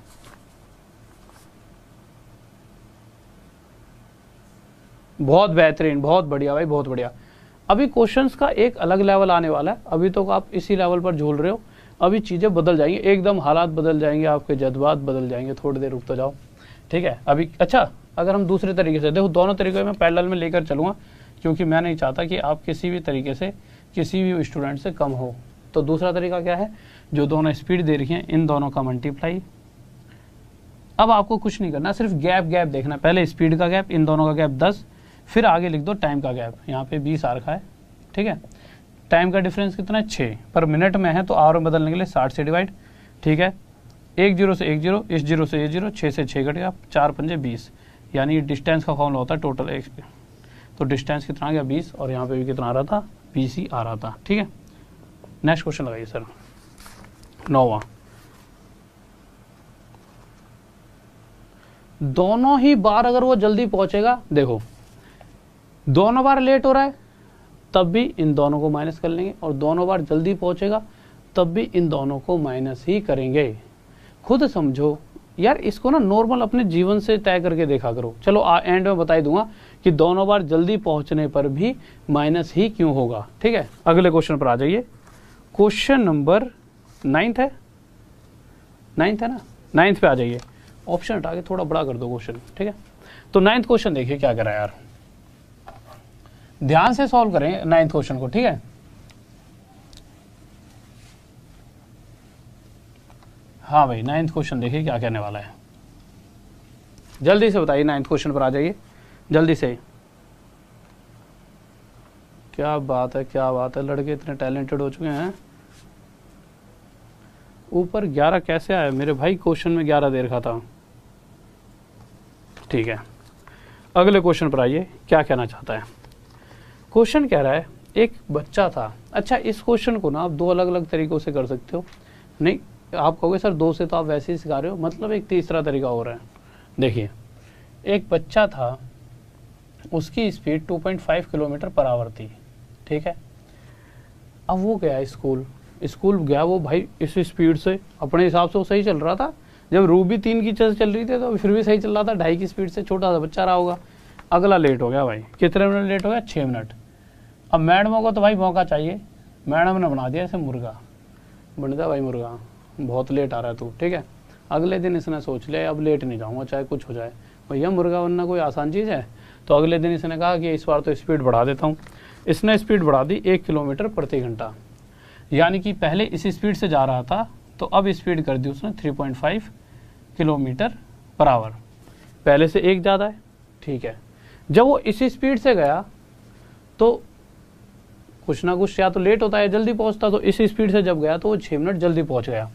बहुत बेहतरीन, बहुत बढ़िया भाई, बहुत बढ़िया। अभी क्वेश्चंस का एक अलग लेवल आने वाला है, अभी तो आप इसी लेवल पर झूल रहे हो, अभी चीज़ें बदल जाएंगी, एकदम हालात बदल जाएंगे, आपके जज्बात बदल जाएंगे। थोड़ी देर रुक तो जाओ, ठीक है। अभी अच्छा, अगर हम दूसरे तरीके से देखो, दोनों तरीके में पैरेलल में लेकर चलूँगा, क्योंकि मैं नहीं चाहता कि आप किसी भी तरीके से किसी भी स्टूडेंट से कम हो। तो दूसरा तरीका क्या है, जो दोनों स्पीड दे रही हैं इन दोनों का मल्टीप्लाई। अब आपको कुछ नहीं करना, सिर्फ गैप देखना। पहले स्पीड का गैप, इन दोनों का गैप 10, फिर आगे लिख दो टाइम का गैप, यहाँ पे 20 आ रखा है, ठीक है। टाइम का डिफरेंस कितना है 6, पर मिनट में है तो आवर में बदलने के लिए 60 से डिवाइड, ठीक है। 1 0 से 1 0, इस 0 से ये 0, 6 से 6 कट गया, 4 पंजे 20, यानी डिस्टेंस का फॉर्मूला होता है टोटल एक। तो डिस्टेंस कितना आ गया 20, और यहाँ पे भी कितना आ रहा था 20 ही आ रहा था, ठीक है। नेक्स्ट क्वेश्चन लगाइए सर, 9वां। दोनों ही बार अगर वो जल्दी पहुंचेगा, देखो दोनों बार लेट हो रहा है तब भी इन दोनों को माइनस कर लेंगे, और दोनों बार जल्दी पहुंचेगा तब भी इन दोनों को माइनस ही करेंगे। खुद समझो यार, इसको ना नॉर्मल अपने जीवन से तय करके देखा करो। चलो एंड में बता ही दूंगा कि दोनों बार जल्दी पहुंचने पर भी माइनस ही क्यों होगा, ठीक है। अगले क्वेश्चन पर आ जाइए। क्वेश्चन नंबर 9 है, 9 है ना, 9 पे आ जाइए। ऑप्शन हटा के थोड़ा बड़ा कर दो क्वेश्चन, ठीक है। तो 9th क्वेश्चन देखिए क्या करा यार, ध्यान से सॉल्व करें 9th क्वेश्चन को, ठीक है। हाँ भाई 9th क्वेश्चन देखिए क्या कहने वाला है, जल्दी से बताइए। 9th क्वेश्चन पर आ जाइए जल्दी से। क्या बात है, क्या बात है, लड़के इतने टैलेंटेड हो चुके हैं। ऊपर 11 कैसे आया मेरे भाई, क्वेश्चन में 11 दे रखा था, ठीक है। अगले क्वेश्चन पर आइए, क्या कहना चाहता है। क्वेश्चन कह रहा है एक बच्चा था। अच्छा, इस क्वेश्चन को ना आप दो अलग अलग तरीकों से कर सकते हो। नहीं, आप कहोगे सर 2 से तो आप वैसे ही सिखा रहे हो, मतलब एक तीसरा तरीका हो रहा है। देखिए, एक बच्चा था, उसकी स्पीड 2.5 किलोमीटर पर आवर थी, ठीक है। अब वो गया स्कूल गया वो भाई इस स्पीड से, अपने हिसाब से वो सही चल रहा था। जब रूबी 3 की चल रही थी तो फिर भी सही चल रहा था, 2.5 की स्पीड से, छोटा सा बच्चा रहा होगा। अगला लेट हो गया भाई, कितने मिनट लेट हो गया, 6 मिनट। अब मैडमों को तो भाई मौका चाहिए, मैडम ने बना दिया इसे मुर्गा, बन जा भाई मुर्गा, बहुत लेट आ रहा है तू, ठीक है। अगले दिन इसने सोच लिया अब लेट नहीं जाऊँगा चाहे कुछ हो जाए, भैया मुर्गा बनना कोई आसान चीज़ है। तो अगले दिन इसने कहा कि इस बार तो स्पीड बढ़ा देता हूँ। इसने स्पीड बढ़ा दी 1 किलोमीटर प्रति घंटा, यानी कि पहले इस स्पीड से जा रहा था तो अब स्पीड कर दी उसने 3.5 किलोमीटर पर आवर, पहले से 1 ज़्यादा है, ठीक है। जब वो इस स्पीड से गया तो कुछ ना कुछ या तो लेट होता है जल्दी पहुंचता, तो इस स्पीड से जब गया तो वो 6 मिनट जल्दी पहुंच गया,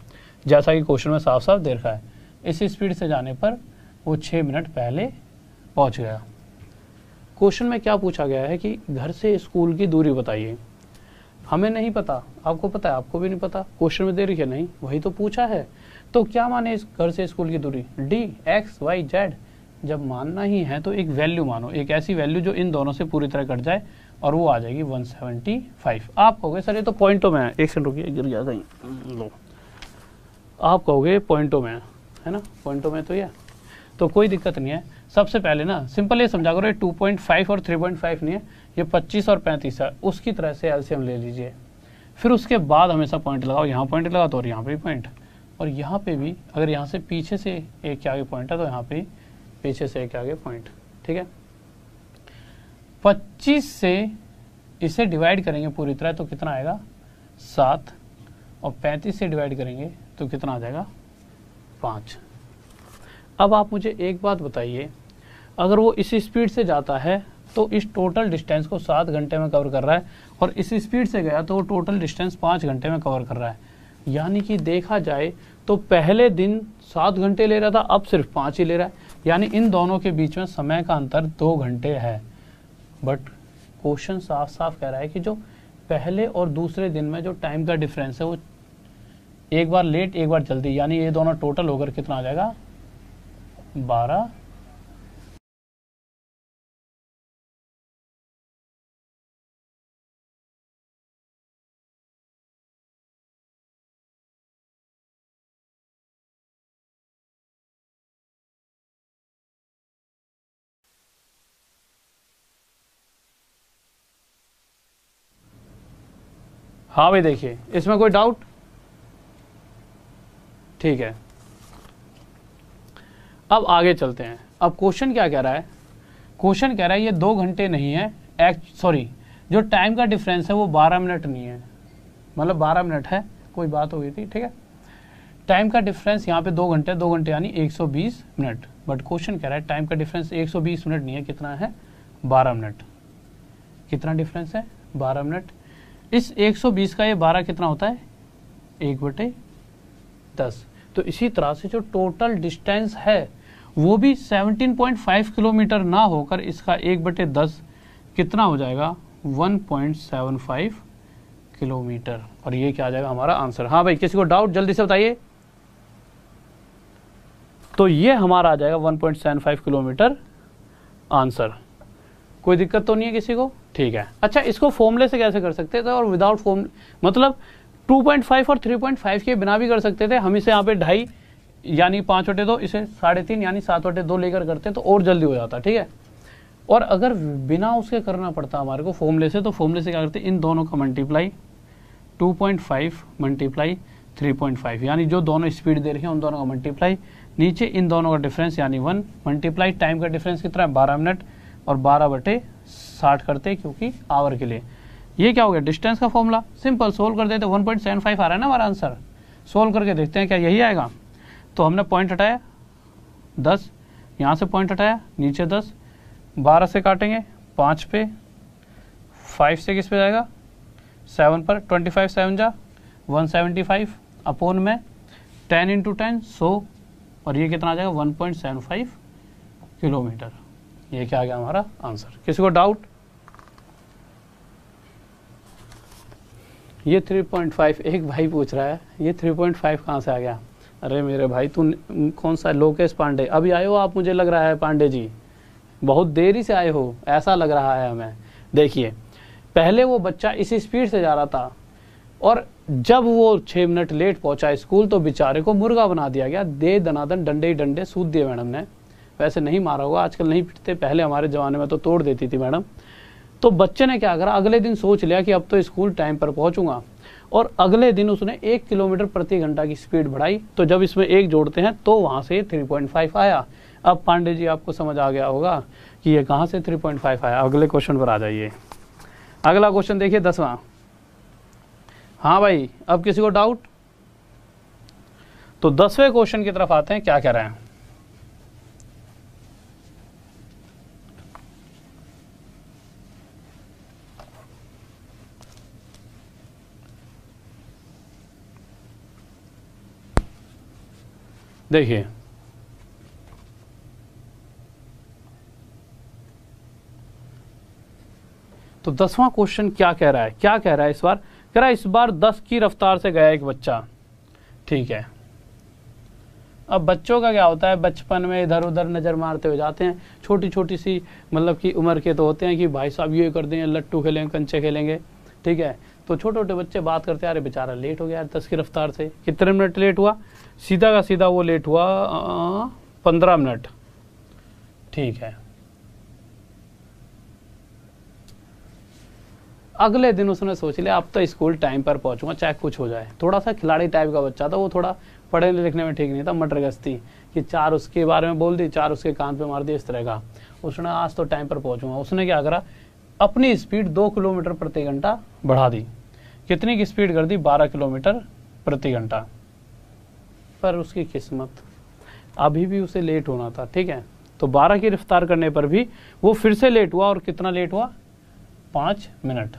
जैसा कि क्वेश्चन में साफ साफ दे रखा है। इस स्पीड से जाने पर वो 6 मिनट पहले पहुंच गया। क्वेश्चन में क्या पूछा गया है कि घर से स्कूल की दूरी बताइए। हमें नहीं पता, आपको पता है, आपको भी नहीं पता, क्वेश्चन में दे रही है नहीं, वही तो पूछा है। तो क्या माने इस घर से स्कूल की दूरी, डी एक्स वाई जेड। जब मानना ही है तो एक वैल्यू मानो, एक ऐसी वैल्यू जो इन दोनों से पूरी तरह कट जाए, और वो आ जाएगी 175। आप कहोगे सर ये तो पॉइंटों में है, एक सेकंड रुकिए, गिर गया कहीं, लो। आप कहोगे पॉइंटों में है ना, पॉइंटों में तो ये, तो कोई दिक्कत नहीं है। सबसे पहले ना सिंपल ये समझा करो, 2.5 और 3.5 नहीं है, ये 25 और 35 है, उसकी तरह से एलसीएम ले लीजिए। फिर उसके बाद हमेशा पॉइंट लगाओ, यहाँ पॉइंट लगा तो और यहाँ पे भी पॉइंट, और यहाँ पे भी अगर यहाँ से पीछे से एक के आगे पॉइंट है तो यहाँ पे पीछे से एक के आगे पॉइंट, ठीक है। 25 से इसे डिवाइड करेंगे पूरी तरह तो कितना आएगा 7, और 35 से डिवाइड करेंगे तो कितना आ जाएगा 5। अब आप मुझे एक बात बताइए, अगर वो इस स्पीड से जाता है तो इस टोटल डिस्टेंस को 7 घंटे में कवर कर रहा है, और इस स्पीड से गया तो वो टोटल डिस्टेंस 5 घंटे में कवर कर रहा है। यानी कि देखा जाए तो पहले दिन 7 घंटे ले रहा था, अब सिर्फ 5 ही ले रहा है, यानी इन दोनों के बीच में समय का अंतर 2 घंटे है। बट क्वेश्चन साफ साफ कह रहा है कि जो पहले और दूसरे दिन में जो टाइम का डिफरेंस है वो एक बार लेट एक बार जल्दी, यानी ये दोनों टोटल होकर कितना आ जाएगा 12। हाँ भाई देखिए, इसमें कोई डाउट, ठीक है। अब आगे चलते हैं। अब क्वेश्चन क्या कह रहा है, क्वेश्चन कह रहा है ये 2 घंटे नहीं है, सॉरी जो टाइम का डिफरेंस है वो 12 मिनट नहीं है, मतलब 12 मिनट है, कोई बात हो गई थी, ठीक है। टाइम का डिफरेंस यहाँ पे 2 घंटे, 2 घंटे यानी 120 मिनट, बट क्वेश्चन कह रहा है टाइम का डिफरेंस 120 मिनट नहीं है, कितना है 12 मिनट। कितना डिफरेंस है 12 मिनट। इस 120 का ये 12 कितना होता है 1/10। तो इसी तरह से जो टोटल डिस्टेंस है वो भी 17.5 किलोमीटर ना होकर इसका 1/10 कितना हो जाएगा 1.75 किलोमीटर, और ये क्या आ जाएगा हमारा आंसर। हाँ भाई किसी को डाउट जल्दी से बताइए। तो ये हमारा आ जाएगा 1.75 किलोमीटर आंसर। कोई दिक्कत तो नहीं है किसी को, ठीक है। अच्छा इसको फॉर्मूले से कैसे कर सकते थे और विदाउट फॉर्मूले, मतलब 2.5 और 3.5 के बिना भी कर सकते थे। हम इसे यहाँ पे 2.5 यानी 5/2, इसे 3.5 यानी 7/2 लेकर करते तो और जल्दी हो जाता, ठीक है। और अगर बिना उसके करना पड़ता हमारे को फॉर्मूले से, तो फॉर्मूले से क्या करते, इन दोनों का मल्टीप्लाई 2.5 मल्टीप्लाई 3.5 यानी जो दोनों स्पीड दे रहे हैं उन दोनों का मल्टीप्लाई, नीचे इन दोनों का डिफरेंस यानी 1 मल्टीप्लाई टाइम का डिफरेंस कितना है 12 मिनट, और 12/60 करते क्योंकि आवर के लिए। ये क्या हो गया डिस्टेंस का फॉर्मूला, सिंपल सोल्व कर देते, 1.75 आ रहा है ना हमारा आंसर। सोल्व करके देखते हैं क्या यही आएगा। तो हमने पॉइंट हटाया 10, यहाँ से पॉइंट हटाया नीचे 10, 12 से काटेंगे 5 पे, 5 से किस पे जाएगा 7 पर, 25 7 जा 175 अपॉन में 10 × 10 100, और ये कितना आ जाएगा 1.75 किलोमीटर। ये क्या आ गया हमारा आंसर। किसी को डाउट। ये 3.5 एक भाई पूछ रहा है ये 3.5 कहाँ से आ गया। अरे मेरे भाई तू कौन सा लोकेश पांडे, अभी आए हो आप, मुझे लग रहा है पांडे जी बहुत देरी से आए हो ऐसा लग रहा है हमें। देखिए पहले वो बच्चा इस स्पीड से जा रहा था और जब वो 6 मिनट लेट पहुंचा स्कूल तो बेचारे को मुर्गा बना दिया गया, दे दनादन डंडे ही डंडे सूद दिए मैडम ने। वैसे नहीं मारा होगा, आजकल नहीं पिटते, पहले हमारे ज़माने में तो तोड़ देती थी मैडम। तो बच्चे ने क्या करा, अगले दिन सोच लिया कि अब तो स्कूल टाइम पर पहुंचूंगा, और अगले दिन उसने 1 किलोमीटर प्रति घंटा की स्पीड बढ़ाई। तो जब इसमें 1 जोड़ते हैं तो वहां से 3.5 आया। अब पांडे जी आपको समझ आ गया होगा कि ये कहां से 3.5 आया। अगले क्वेश्चन पर आ जाइए। अगला क्वेश्चन देखिए 10वां। हाँ भाई अब किसी को डाउट। तो 10वें क्वेश्चन की तरफ आते हैं, क्या कह रहे हैं। देखिए तो 10वां क्वेश्चन क्या कह रहा है, क्या कह रहा है इस बार, कह रहा है इस बार 10 की रफ्तार से गया एक बच्चा, ठीक है। अब बच्चों का क्या होता है, बचपन में इधर उधर नजर मारते हुए जाते हैं, छोटी छोटी सी मतलब की उम्र के तो होते हैं कि भाई साहब ये कर देंगे, लट्टू खेलेंगे, कंचे खेलेंगे, ठीक है। तो छोटे छोटे बच्चे बात करते हैं, अरे बेचारा लेट हो गया 10 की रफ्तार से। कितने मिनट लेट हुआ, सीधा का सीधा वो लेट हुआ 15 मिनट, ठीक है। अगले दिन उसने सोच लिया अब तो स्कूल टाइम पर पहुंचूंगा चाहे कुछ हो जाए। थोड़ा सा खिलाड़ी टाइप का बच्चा था, वो थोड़ा पढ़ने लिखने में ठीक नहीं था, मटर गश्ती कि 4 उसके बारे में बोल दी, 4 उसके कान पे मार दी, इस तरह का। उसने आज तो टाइम पर पहुंचूंगा, उसने क्या करा, अपनी स्पीड 2 किलोमीटर प्रति घंटा बढ़ा दी। कितनी की स्पीड कर दी, 12 किलोमीटर प्रति घंटा। पर उसकी किस्मत, अभी भी उसे लेट होना था, ठीक है। तो 12 की रफ्तार करने पर भी वो फिर से लेट हुआ, और कितना लेट हुआ 5 मिनट।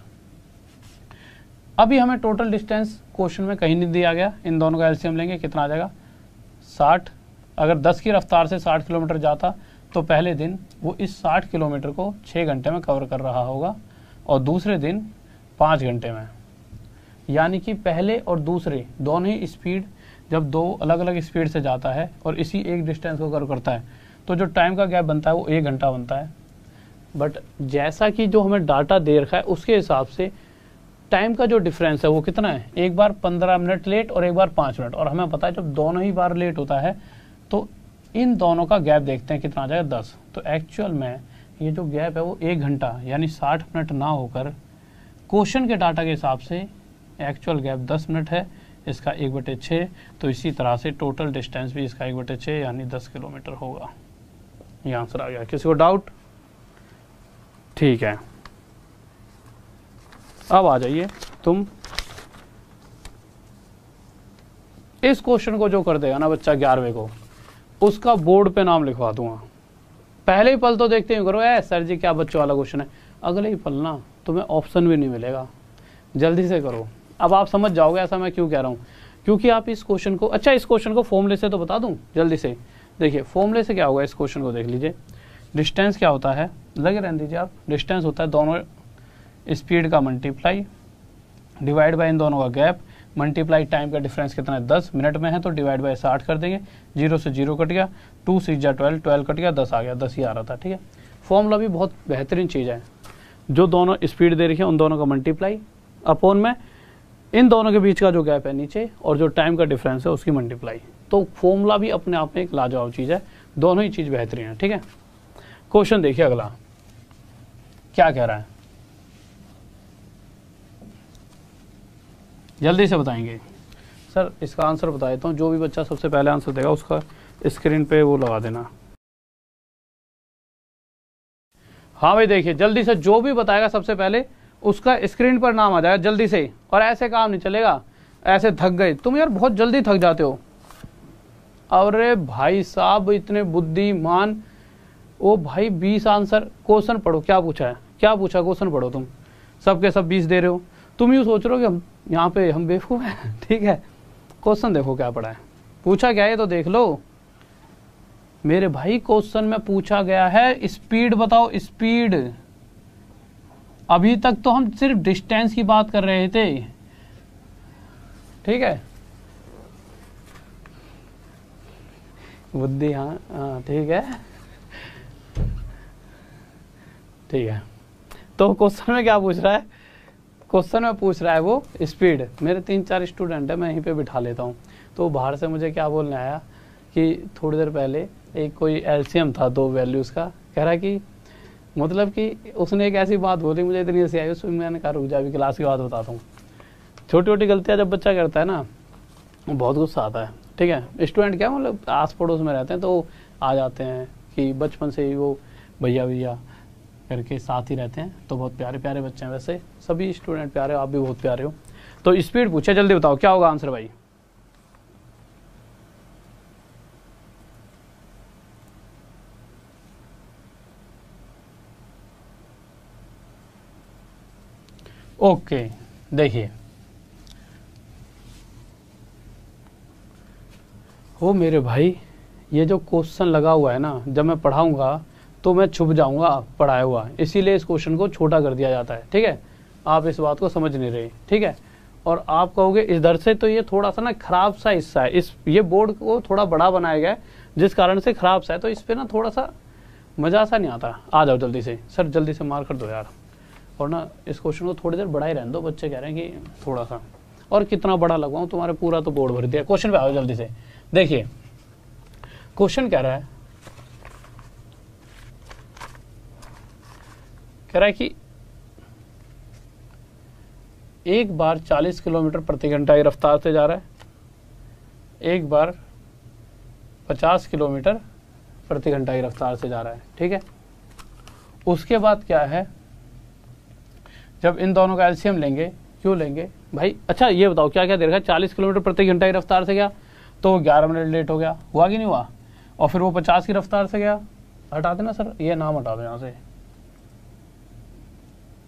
अभी हमें टोटल डिस्टेंस क्वेश्चन में कहीं नहीं दिया गया, इन दोनों का एलसीएम लेंगे कितना आ जाएगा 60। अगर 10 की रफ्तार से 60 किलोमीटर जाता तो पहले दिन वो इस 60 किलोमीटर को 6 घंटे में कवर कर रहा होगा, और दूसरे दिन 5 घंटे में। यानी कि पहले और दूसरे दोनों ही स्पीड जब 2 अलग अलग स्पीड से जाता है और इसी एक डिस्टेंस को कवर करता है तो जो टाइम का गैप बनता है वो 1 घंटा बनता है। बट जैसा कि जो हमें डाटा दे रखा है उसके हिसाब से टाइम का जो डिफरेंस है वो कितना है, एक बार 15 मिनट लेट और एक बार 5 मिनट। और हमें पता है जब दोनों ही बार लेट होता है तो इन दोनों का गैप देखते हैं कितना आ जाएगा 10। तो एक्चुअल में ये जो गैप है वो 1 घंटा यानी 60 मिनट ना होकर क्वेश्चन के डाटा के हिसाब से एक्चुअल गैप 10 मिनट है। इसका 1/6, तो इसी तरह से टोटल डिस्टेंस भी इसका 1/6 यानी 10 किलोमीटर होगा। ये आंसर आ गया। किसी को डाउट? ठीक है, अब आ जाइए तुम। इस क्वेश्चन को जो कर देगा ना बच्चा 11वें को, उसका बोर्ड पे नाम लिखवा दूंगा। पहले ही पल तो देखते ही करो, सर जी क्या बच्चों वाला क्वेश्चन है, अगले ही पल ना तुम्हें ऑप्शन भी नहीं मिलेगा। जल्दी से करो। अब आप समझ जाओगे ऐसा मैं क्यों कह रहा हूँ, क्योंकि आप इस क्वेश्चन को, अच्छा इस क्वेश्चन को फॉर्मूले से तो बता दूं जल्दी से। देखिए फॉर्मूले से क्या होगा, इस क्वेश्चन को देख लीजिए। डिस्टेंस क्या होता है, लगे रहने दीजिए आप। डिस्टेंस होता है दोनों स्पीड का मल्टीप्लाई डिवाइड बाय इन दोनों का गैप मल्टीप्लाई टाइम का डिफरेंस कितना है 10 मिनट में है तो डिवाइड बाय 60 कर देंगे। 0 से 0 कट गया, 2 6 जा 12, 12 कट गया, 10 आ गया, 10 ही आ रहा था। ठीक है, फॉर्मूला भी बहुत बेहतरीन चीज़ है। जो दोनों स्पीड दे रही है उन दोनों का मल्टीप्लाई अपॉन में इन दोनों के बीच का जो गैप है नीचे और जो टाइम का डिफरेंस है उसकी मल्टीप्लाई। तो फॉर्मूला भी अपने आप में एक लाजवाब चीज़ है, दोनों ही चीज़ बेहतरीन है। ठीक है, क्वेश्चन देखिए अगला क्या कह रहा है, जल्दी से बताएंगे। सर इसका आंसर बता देता हूँ, जो भी बच्चा सबसे पहले आंसर देगा उसका स्क्रीन पे वो लगा देना। हाँ भाई देखिए जल्दी से, जो भी बताएगा सबसे पहले उसका स्क्रीन पर नाम आ जाएगा जल्दी से। और ऐसे काम नहीं चलेगा, ऐसे थक गए तुम यार, बहुत जल्दी थक जाते हो। अरे भाई साहब इतने बुद्धिमान, ओ भाई 20 आंसर। क्वेश्चन पढ़ो, क्या पूछा है, क्या पूछा, क्वेश्चन पढ़ो। तुम सबके सब 20 दे रहे हो, तुम यूँ सोच रहे हो कि हम यहाँ पे हम बेवकूफ़ हैं। ठीक है, क्वेश्चन देखो क्या पढ़ा है, पूछा क्या है तो देख लो मेरे भाई। क्वेश्चन में पूछा गया है स्पीड बताओ, स्पीड। अभी तक तो हम सिर्फ डिस्टेंस की बात कर रहे थे। ठीक है, बुद्धि, हाँ ठीक है, ठीक है। तो क्वेश्चन में क्या पूछ रहा है, क्वेश्चन में पूछ रहा है वो स्पीड। मेरे 3-4 स्टूडेंट है, मैं यहीं पे बिठा लेता हूँ। तो बाहर से मुझे क्या बोलने आया कि थोड़ी देर पहले एक कोई एलसीएम था 2 वैल्यूज़ का, कह रहा कि मतलब कि उसने एक ऐसी बात बोली मुझे इतनी हंसी आई, उसमें मैंने कहा रुक जा अभी क्लास की बात बताता हूँ। छोटी छोटी गलतियाँ जब बच्चा करता है ना बहुत गुस्सा आता है। ठीक है, स्टूडेंट क्या मतलब आस पड़ोस में रहते हैं तो आ जाते हैं कि बचपन से ही वो भैया भैया करके साथ ही रहते हैं, तो बहुत प्यारे प्यारे बच्चे हैं। वैसे सभी स्टूडेंट प्यारे, आप भी बहुत प्यारे हो। तो स्पीड पूछे, जल्दी बताओ क्या होगा आंसर भाई। ओके देखिए, ओ मेरे भाई ये जो क्वेश्चन लगा हुआ है ना, जब मैं पढ़ाऊंगा तो मैं छुप जाऊंगा पढ़ाया हुआ, इसीलिए इस क्वेश्चन को छोटा कर दिया जाता है। ठीक है, आप इस बात को समझ नहीं रहे। ठीक है, और आप कहोगे इधर से तो ये थोड़ा सा ना खराब सा हिस्सा है, इस ये बोर्ड को थोड़ा बड़ा बनाया गया है जिस कारण से खराब सा है, तो इस पे ना थोड़ा सा मजा सा नहीं आता। आ जाओ जल्दी से, सर जल्दी से मार कर दो यार। और ना इस क्वेश्चन को थोड़ी देर बड़ा ही रहने दो, बच्चे कह रहे हैं कि थोड़ा सा। और कितना बड़ा लगवाऊं, तुम्हारे पूरा तो बोर्ड भर दिया। क्वेश्चन पे आओ जल्दी से। देखिए क्वेश्चन कह रहा है कि एक बार 40 किलोमीटर प्रति घंटा की रफ्तार से जा रहा है, एक बार 50 किलोमीटर प्रति घंटा की रफ्तार से जा रहा है। ठीक है, उसके बाद क्या है, जब इन दोनों का एलसीएम लेंगे, क्यों लेंगे भाई। अच्छा ये बताओ क्या क्या दे रखा है, 40 किलोमीटर प्रति घंटा की रफ्तार से गया तो 11 मिनट लेट हो गया, हुआ कि नहीं हुआ। और फिर वो 50 की रफ्तार से गया, हटा देना सर ये नाम हटा दो यहाँ से।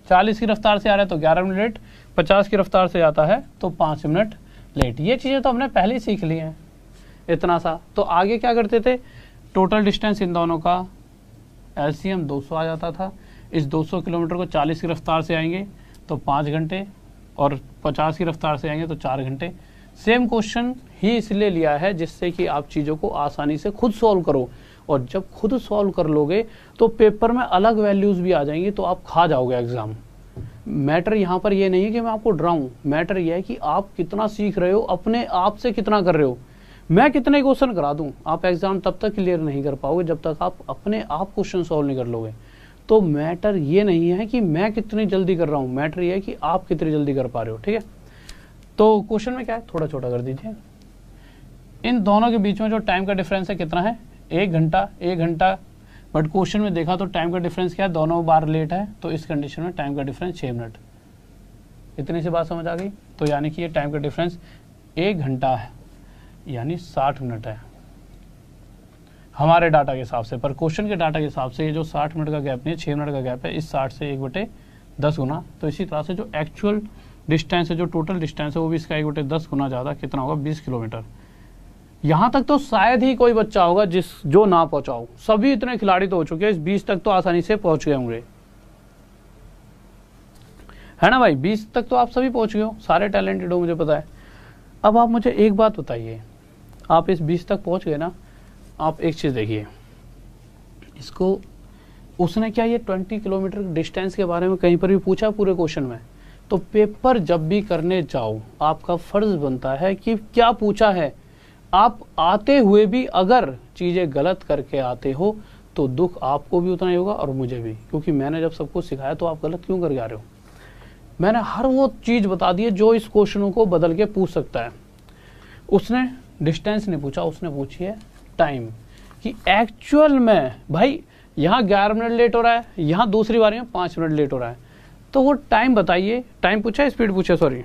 40 की रफ्तार से आ रहा है तो 11 मिनट लेट, 50 की रफ्तार से आता है तो 5 मिनट लेट। ये चीज़ें तो हमने पहले ही सीख ली हैं इतना सा। तो आगे क्या करते थे, टोटल डिस्टेंस इन दोनों का एलसीएम 200 आ जाता था। इस 200 किलोमीटर को 40 की रफ्तार से आएंगे तो 5 घंटे, और 50 की रफ्तार से आएंगे तो 4 घंटे। सेम क्वेश्चन ही इसलिए लिया है जिससे कि आप चीज़ों को आसानी से खुद सॉल्व करो, और जब खुद सॉल्व कर लोगे तो पेपर में अलग वैल्यूज़ भी आ जाएंगी, तो आप खा जाओगे एग्जाम। मैटर यहाँ पर ये नहीं है कि मैं आपको डराऊं, मैटर ये है कि आप कितना सीख रहे हो, अपने आप से कितना कर रहे हो। मैं कितने क्वेश्चन करा दूं, आप एग्जाम तब तक क्लियर नहीं कर पाओगे जब तक आप अपने आप क्वेश्चन सॉल्व नहीं कर लोगे। तो मैटर ये नहीं है कि मैं कितनी जल्दी कर रहा हूँ, मैटर ये है कि आप कितनी जल्दी कर पा रहे हो। ठीक है, तो क्वेश्चन में क्या है, थोड़ा छोटा कर दीजिए। इन दोनों के बीच में जो टाइम का डिफरेंस है कितना है, 1 घंटा, 1 घंटा। बट क्वेश्चन में देखा तो टाइम का डिफरेंस क्या है, दोनों बार लेट है, तो इस कंडीशन में टाइम का डिफरेंस 6 मिनट। इतनी सी बात समझ आ गई। तो यानी कि ये टाइम का डिफरेंस 1 घंटा है, यानी 60 मिनट है हमारे डाटा के हिसाब से। पर क्वेश्चन के डाटा के हिसाब से ये जो 60 मिनट का गैप नहीं है, 6 मिनट का गैप है, इस 60 से 1/10 गुना। तो इसी तरह से जो एक्चुअल डिस्टेंस है, जो टोटल डिस्टेंस है, वो भी इसका 1/10 गुना ज़्यादा, कितना होगा, 20 किलोमीटर। यहाँ तक तो शायद ही कोई बच्चा होगा जो ना पहुंचा हो। सभी इतने खिलाड़ी तो हो चुके हैं, इस 20 तक तो आसानी से पहुंच गए होंगे, है ना भाई। 20 तक तो आप सभी पहुंच गए हो, सारे टैलेंटेड हो, मुझे पता है। अब आप मुझे एक बात बताइए, आप इस 20 तक पहुंच गए ना, आप एक चीज देखिए, इसको उसने क्या ये 20 किलोमीटर डिस्टेंस के बारे में कहीं पर भी पूछा पूरे क्वेश्चन में? तो पेपर जब भी करने जाओ, आपका फर्ज बनता है कि क्या पूछा है। आप आते हुए भी अगर चीजें गलत करके आते हो तो दुख आपको भी उतना ही होगा और मुझे भी, क्योंकि मैंने जब सबको सिखाया तो आप गलत क्यों करके आ रहे हो। मैंने हर वो चीज बता दी है जो इस क्वेश्चनों को बदल के पूछ सकता है। उसने डिस्टेंस नहीं पूछा, उसने पूछी है टाइम, कि एक्चुअल में भाई यहाँ 11 मिनट लेट हो रहा है, यहाँ दूसरी बारी में 5 मिनट लेट हो रहा है, तो वो टाइम बताइए। टाइम पूछा है, स्पीड पूछा, सॉरी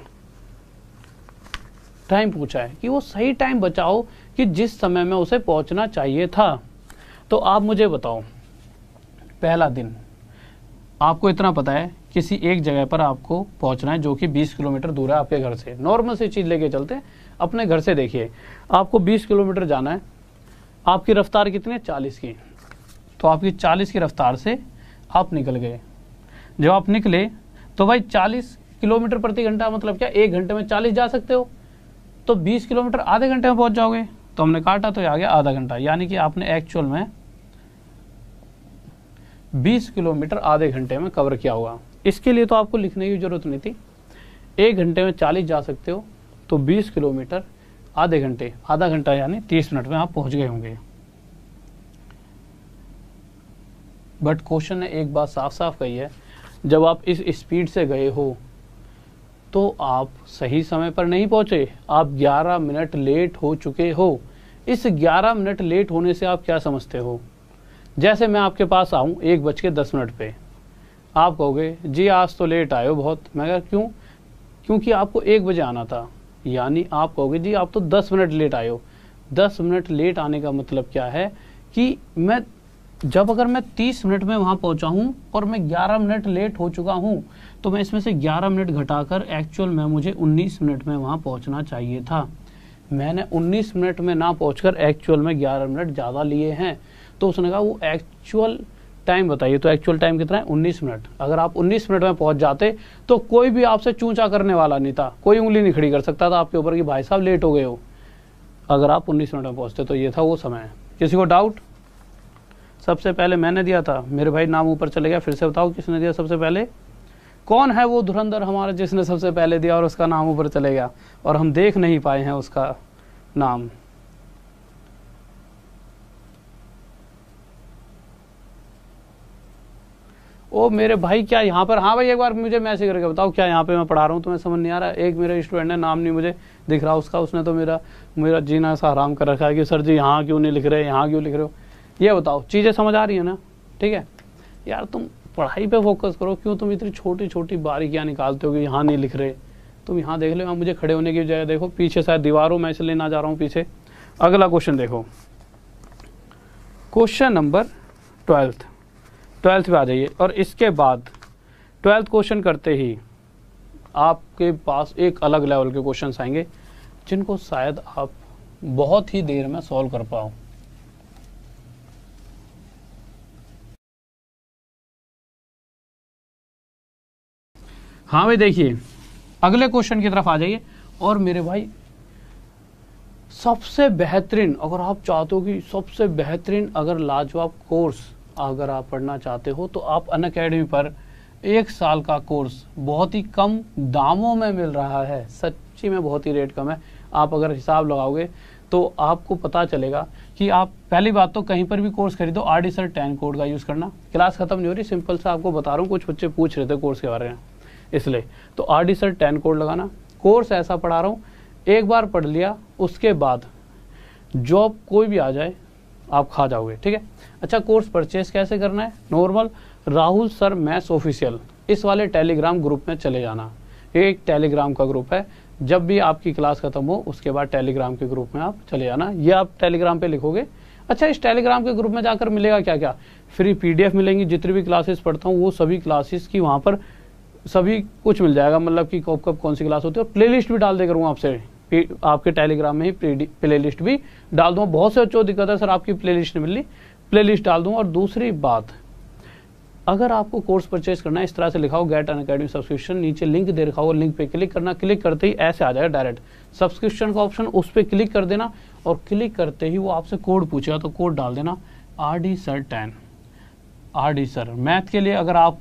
टाइम पूछा है कि वो सही टाइम बचाओ कि जिस समय में उसे पहुंचना चाहिए था। तो आप मुझे बताओ, पहला दिन आपको इतना पता है किसी एक जगह पर आपको पहुंचना है जो कि 20 किलोमीटर दूर है आपके घर से। नॉर्मल सी चीज लेके चलते हैं, अपने घर से देखिए, आपको 20 किलोमीटर जाना है, आपकी रफ्तार कितनी है, 40 की। तो आपकी 40 की रफ्तार से आप निकल गए। जब आप निकले तो भाई 40 किलोमीटर प्रति घंटा मतलब क्या, 1 घंटे में 40 जा सकते हो, तो 20 किलोमीटर आधे घंटे में पहुंच जाओगे। तो हमने काटा तो ये आ गया आधा घंटा, यानी कि आपने एक्चुअल में 20 किलोमीटर आधे घंटे में कवर किया होगा। इसके लिए तो आपको लिखने की जरूरत नहीं थी, 1 घंटे में 40 जा सकते हो, तो 20 किलोमीटर आधे घंटे, आधा घंटा यानी 30 मिनट में आप पहुंच गए होंगे। बट क्वेश्चन ने एक बात साफ साफ कही है, जब आप इस स्पीड से गए हो तो आप सही समय पर नहीं पहुंचे, आप 11 मिनट लेट हो चुके हो। इस 11 मिनट लेट होने से आप क्या समझते हो? जैसे मैं आपके पास आऊं 1:10 पे, आप कहोगे जी आज तो लेट आए हो बहुत। मैं कहा क्यों? क्योंकि आपको 1 बजे आना था, यानी आप कहोगे जी आप तो 10 मिनट लेट आए हो। 10 मिनट लेट आने का मतलब क्या है कि मैं अगर मैं 30 मिनट में वहां पहुंचा हूं और मैं 11 मिनट लेट हो चुका हूं, तो मैं इसमें से 11 मिनट घटाकर एक्चुअल में मुझे 19 मिनट में वहां पहुंचना चाहिए था। मैंने 19 मिनट में ना पहुंचकर एक्चुअल में 11 मिनट ज़्यादा लिए हैं। तो उसने कहा वो एक्चुअल टाइम बताइए, तो एक्चुअल टाइम कितना है, 19 मिनट। अगर आप 19 मिनट में पहुंच जाते तो कोई भी आपसे चूंचा करने वाला नहीं था, कोई उंगली नहीं खड़ी कर सकता था आपके ऊपर कि भाई साहब लेट हो गए हो। अगर आप 19 मिनट में पहुंचते तो ये था वो समय। किसी को डाउट? सबसे पहले मैंने दिया था, मेरे भाई नाम ऊपर चले गया, फिर से बताओ किसने दिया सबसे पहले? कौन है वो धुरंधर हमारा जिसने सबसे पहले दिया और उसका नाम ऊपर चले गया और हम देख नहीं पाए हैं उसका नाम? ओ मेरे भाई, क्या यहाँ पर, हाँ भाई एक बार मुझे मैसेज करके बताओ, क्या यहाँ पे मैं पढ़ा रहा हूँ तुम्हें समझ नहीं आ रहा? एक मेरा स्टूडेंट है, नाम नहीं मुझे दिख रहा उसका, उसने तो मेरा जीना ऐसा हराम कर रखा है कि सर जी यहाँ क्यों नहीं लिख रहे, यहाँ क्यों लिख रहे हो? ये बताओ, चीज़ें समझ आ रही है ना? ठीक है यार, तुम पढ़ाई पे फोकस करो, क्यों तुम इतनी छोटी छोटी बारीकियाँ निकालते हो कि यहाँ नहीं लिख रहे? तुम यहाँ देख लो, यहाँ मुझे खड़े होने की जगह देखो, पीछे शायद दीवारों में इसलिए ना जा रहा हूँ पीछे। अगला क्वेश्चन देखो, क्वेश्चन नंबर 12th पे आ जाइए। और इसके बाद 12th क्वेश्चन करते ही आपके पास एक अलग लेवल के क्वेश्चन आएंगे जिनको शायद आप बहुत ही देर में सॉल्व कर पाओ। हाँ भाई देखिए, अगले क्वेश्चन की तरफ आ जाइए। और मेरे भाई सबसे बेहतरीन, अगर आप चाहते हो कि सबसे बेहतरीन अगर लाजवाब कोर्स अगर आप पढ़ना चाहते हो तो आप अनअकैडमी पर 1 साल का कोर्स बहुत ही कम दामों में मिल रहा है। सच्ची में बहुत ही रेट कम है। आप अगर हिसाब लगाओगे तो आपको पता चलेगा कि आप पहली बात तो कहीं पर भी कोर्स खरीदो RD Sir 10 कोड का यूज़ करना। क्लास खत्म नहीं हो रही, सिंपल सा आपको बता रहा हूँ, कुछ बच्चे पूछ रहे थे कोर्स के बारे में इसलिए। तो RD Sir 10 कोड लगाना, कोर्स ऐसा पढ़ा रहा हूँ, एक बार पढ़ लिया उसके बाद जॉब कोई भी आ जाए आप खा जाओगे, ठीक है। अच्छा, कोर्स परचेज कैसे करना है? Normal Rahul sir maths official इस वाले टेलीग्राम ग्रुप में चले जाना। एक टेलीग्राम का ग्रुप है, जब भी आपकी क्लास खत्म हो उसके बाद टेलीग्राम के ग्रुप में आप चले जाना। ये आप टेलीग्राम पे लिखोगे। अच्छा, इस टेलीग्राम के ग्रुप में जाकर मिलेगा क्या क्या? फ्री पीडीएफ मिलेंगी, जितनी भी क्लासेस पढ़ता हूँ वो सभी क्लासेस की वहाँ पर सभी कुछ मिल जाएगा, मतलब कि कब कब कौन सी क्लास होती है। और प्ले लिस्ट भी डाल दे करूँगा आपसे, आपके टेलीग्राम में ही प्ले लिस्ट भी डाल दूँगा। बहुत से बच्चों को दिक्कत है सर आपकी प्ले लिस्ट नहीं मिल रही, प्ले लिस्ट डाल दूँगा। और दूसरी बात, अगर आपको कोर्स परचेज करना है इस तरह से लिखा हो गेट अनअकैडमी सब्सक्रिप्शन, नीचे लिंक दे रखा हो, लिंक पे क्लिक करना, क्लिक करते ही ऐसे आ जाएगा डायरेक्ट सब्सक्रिप्शन का ऑप्शन, उस पर क्लिक कर देना और क्लिक करते ही वो आपसे कोड पूछेगा तो कोड डाल देना RD sir 10। RD sir math के लिए अगर आप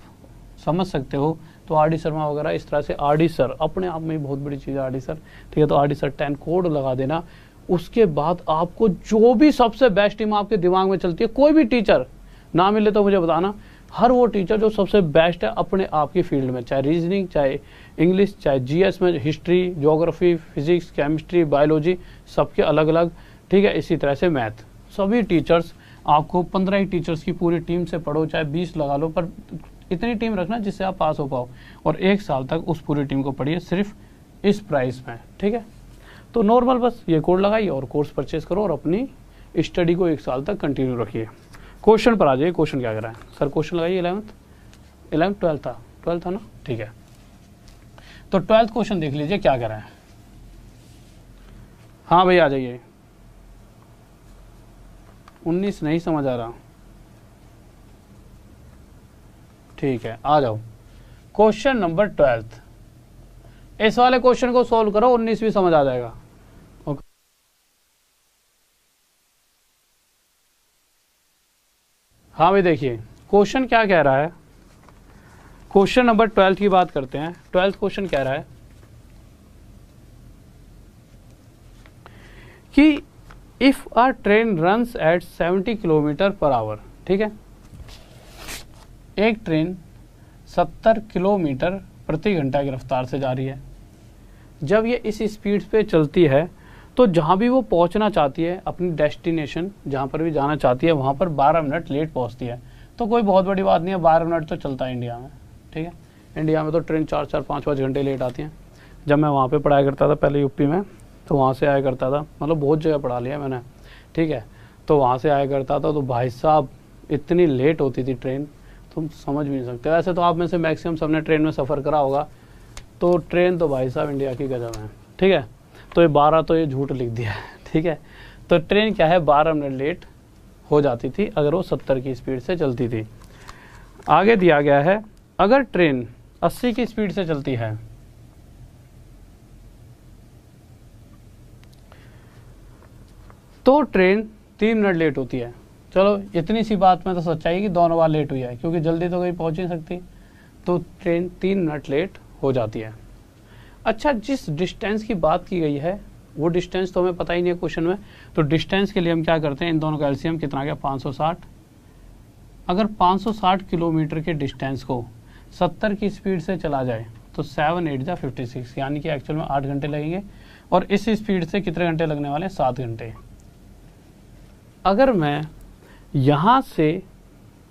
समझ सकते हो तो RD शर्मा वगैरह इस तरह से RD सर अपने आप में बहुत बड़ी चीज़ है RD सर, ठीक है। तो RD सर 10 कोड लगा देना। उसके बाद आपको जो भी सबसे बेस्ट टीम आपके दिमाग में चलती है, कोई भी टीचर ना मिले तो मुझे बताना, हर वो टीचर जो सबसे बेस्ट है अपने आप की फील्ड में, चाहे रीजनिंग, चाहे इंग्लिश, चाहे GS में, history, geography, physics, chemistry, biology, सबके अलग अलग, ठीक है। इसी तरह से मैथ, सभी टीचर्स आपको 15 ही टीचर्स की पूरी टीम से पढ़ो, चाहे 20 लगा लो, पर इतनी टीम रखना जिससे आप पास हो पाओ, और 1 साल तक उस पूरी टीम को पढ़िए सिर्फ इस प्राइस में, ठीक है। तो नॉर्मल बस ये कोड लगाइए और कोर्स परचेज करो और अपनी स्टडी को 1 साल तक कंटिन्यू रखिए। क्वेश्चन पर आ जाइए। क्वेश्चन क्या कर रहा है सर? क्वेश्चन लगाइए 11th 12th था ना, ठीक है। तो 12th क्वेश्चन देख लीजिए क्या कर रहा है। हाँ भाई आ जाइए। 19 नहीं समझ आ रहा, ठीक है आ जाओ। क्वेश्चन नंबर 12th, इस वाले क्वेश्चन को सॉल्व करो, 19 भी समझ आ जाएगा। ओके, हाँ भाई देखिए क्वेश्चन क्या कह रहा है। क्वेश्चन नंबर 12th की बात करते हैं। 12th क्वेश्चन कह रहा है कि if a train runs at 70 kilometre per hour, ठीक है, एक ट्रेन 70 किलोमीटर प्रति घंटा की रफ्तार से जा रही है। जब ये इस स्पीड पे चलती है तो जहाँ भी वो पहुँचना चाहती है, अपनी डेस्टिनेशन जहाँ पर भी जाना चाहती है, वहाँ पर 12 मिनट लेट पहुँचती है। तो कोई बहुत बड़ी बात नहीं है, 12 मिनट तो चलता है इंडिया में, ठीक है। इंडिया में तो ट्रेन 4-4, 5-5 घंटे लेट आती हैं। जब मैं वहाँ पे पढ़ाया करता था पहले यूपी में, तो वहाँ से आया करता था, मतलब बहुत जगह पढ़ा लिया मैंने, ठीक है। तो वहाँ से आया करता था तो भाई साहब इतनी लेट होती थी ट्रेन, तुम समझ भी नहीं सकते। वैसे तो आप में से मैक्सिमम सबने ट्रेन में सफ़र करा होगा, तो ट्रेन तो भाई साहब इंडिया की गजब है, ठीक है। तो ये 12 तो ये झूठ लिख दिया है, ठीक है। तो ट्रेन क्या है 12 मिनट लेट हो जाती थी अगर वो 70 की स्पीड से चलती थी। आगे दिया गया है अगर ट्रेन 80 की स्पीड से चलती है तो ट्रेन 3 मिनट लेट होती है। चलो इतनी सी बात में तो सच्चाई कि दोनों बार लेट हुई है, क्योंकि जल्दी तो कहीं पहुंच नहीं सकती, तो ट्रेन 3 मिनट लेट हो जाती है। अच्छा, जिस डिस्टेंस की बात की गई है वो डिस्टेंस तो हमें पता ही नहीं है क्वेश्चन में, तो डिस्टेंस के लिए हम क्या करते हैं, इन दोनों का एलसीएम कितना गया 560। अगर 560 किलोमीटर के डिस्टेंस को 70 की स्पीड से चला जाए तो 7 8 जा 56, यानी कि एक्चुअल में 8 घंटे लगेंगे, और इस स्पीड से कितने घंटे लगने वाले, 7 घंटे। अगर मैं यहाँ से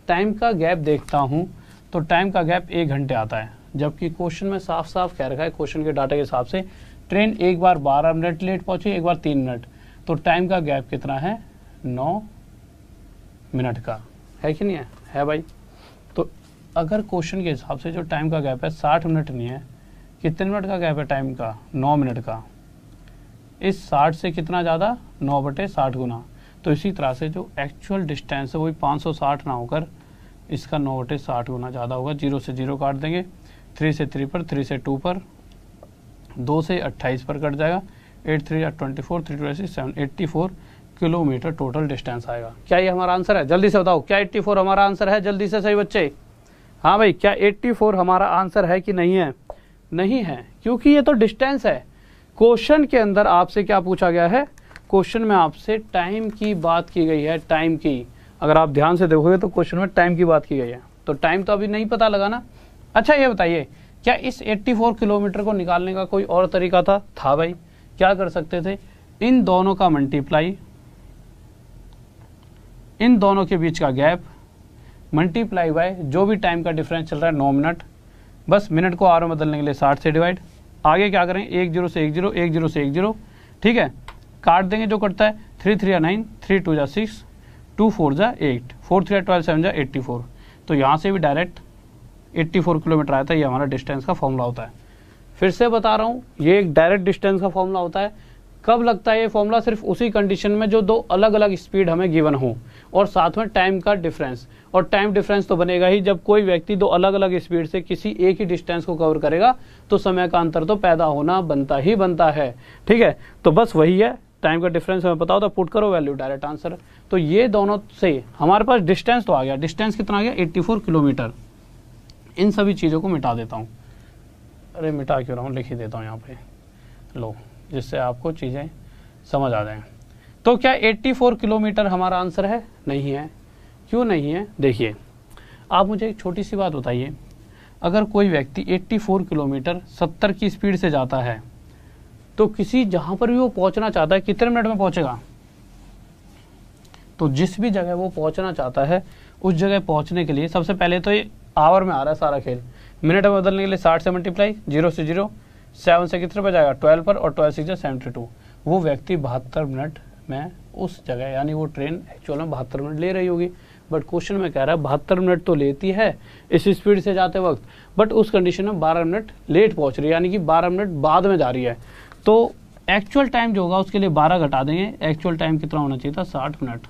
टाइम का गैप देखता हूँ तो टाइम का गैप 1 घंटे आता है, जबकि क्वेश्चन में साफ साफ कह रखा है, क्वेश्चन के डाटा के हिसाब से ट्रेन एक बार 12 मिनट लेट पहुंची, एक बार 3 मिनट, तो टाइम का गैप कितना है 9 मिनट का, है कि नहीं है भाई। तो अगर क्वेश्चन के हिसाब से जो टाइम का गैप है 60 मिनट नहीं है, कितने मिनट का गैप है टाइम का, 9 मिनट का। इस 60 से कितना ज़्यादा, 9/60 गुना। तो इसी तरह से जो एक्चुअल डिस्टेंस है वही 560 ना होकर इसका 9/60 गुना ज़्यादा होगा। 0 से 0 काट देंगे, 3 से 3 पर, 3 से 2 पर, 2 से 28 पर कट जाएगा, 8 3 24, 3 2 7, 84 किलोमीटर टोटल डिस्टेंस आएगा। क्या ये हमारा आंसर है? जल्दी से बताओ, क्या 84 हमारा आंसर है? जल्दी से सही बच्चे, हाँ भाई, क्या 84 हमारा आंसर है कि नहीं है? नहीं है, क्योंकि ये तो डिस्टेंस है। क्वेश्चन के अंदर आपसे क्या पूछा गया है, क्वेश्चन में आपसे टाइम की बात की गई है, टाइम की। अगर आप ध्यान से देखोगे तो क्वेश्चन में टाइम की बात की गई है, तो टाइम तो अभी नहीं पता लगा ना। अच्छा ये बताइए क्या इस 84 किलोमीटर को निकालने का कोई और तरीका था भाई। क्या कर सकते थे, इन दोनों का मल्टीप्लाई, इन दोनों के बीच का गैप मल्टीप्लाई बाय जो भी टाइम का डिफरेंस चल रहा है 9 मिनट, बस मिनट को आवर में बदलने के लिए 60 से डिवाइड। आगे क्या करें, 10 से 10, 10 से 10, ठीक है, काट देंगे जो कटता है, 3 3 9, 3 2 6, 2 4 8, 4 3 12 7 84। तो यहाँ से भी डायरेक्ट 84 किलोमीटर आता है। ये हमारा डिस्टेंस का फॉर्मूला होता है। फिर से बता रहा हूँ, ये एक डायरेक्ट डिस्टेंस का फॉर्मूला होता है। कब लगता है ये फॉर्मूला, सिर्फ उसी कंडीशन में जो दो अलग अलग स्पीड हमें गिवन हो और साथ में टाइम का डिफरेंस। और टाइम डिफरेंस तो बनेगा ही जब कोई व्यक्ति दो अलग अलग स्पीड से किसी एक ही डिस्टेंस को कवर करेगा, तो समय का अंतर तो पैदा होना बनता ही बनता है। ठीक है, तो बस वही है, टाइम का डिफरेंस हमें पता होता, पुट करो वैल्यू, डायरेक्ट आंसर। तो ये दोनों से हमारे पास डिस्टेंस तो आ गया। डिस्टेंस कितना आ गया, 84 किलोमीटर। इन सभी चीज़ों को मिटा देता हूँ, अरे मिटा क्यों रहा हूँ, लिख ही देता हूँ यहाँ पे, लो, जिससे आपको चीज़ें समझ आ जाएं। तो क्या 84 किलोमीटर हमारा आंसर है? नहीं है। क्यों नहीं है? देखिए, आप मुझे एक छोटी सी बात बताइए, अगर कोई व्यक्ति 84 किलोमीटर 70 की स्पीड से जाता है, तो किसी जहाँ पर भी वो पहुँचना चाहता है, कितने मिनट में पहुँचेगा? तो जिस भी जगह वो पहुँचना चाहता है, उस जगह पहुँचने के लिए सबसे पहले तो ये आवर में आ रहा है सारा खेल। मिनट में बदलने के लिए 60 से मल्टीप्लाई, 0 से 0, 7 से कितने पर जाएगा, 12 पर, और 12 6 72। वो व्यक्ति 72 मिनट में उस जगह, यानी वो ट्रेन एक्चुअल में 72 मिनट ले रही होगी, बट क्वेश्चन में कह रहा है 72 मिनट तो लेती है इस स्पीड से जाते वक्त, बट उस कंडीशन में 12 मिनट लेट पहुंच रही है, यानी कि 12 मिनट बाद में जा रही है। तो एक्चुअल टाइम जो होगा उसके लिए 12 घटा देंगे, एक्चुअल टाइम कितना होना चाहिए था, 60 मिनट।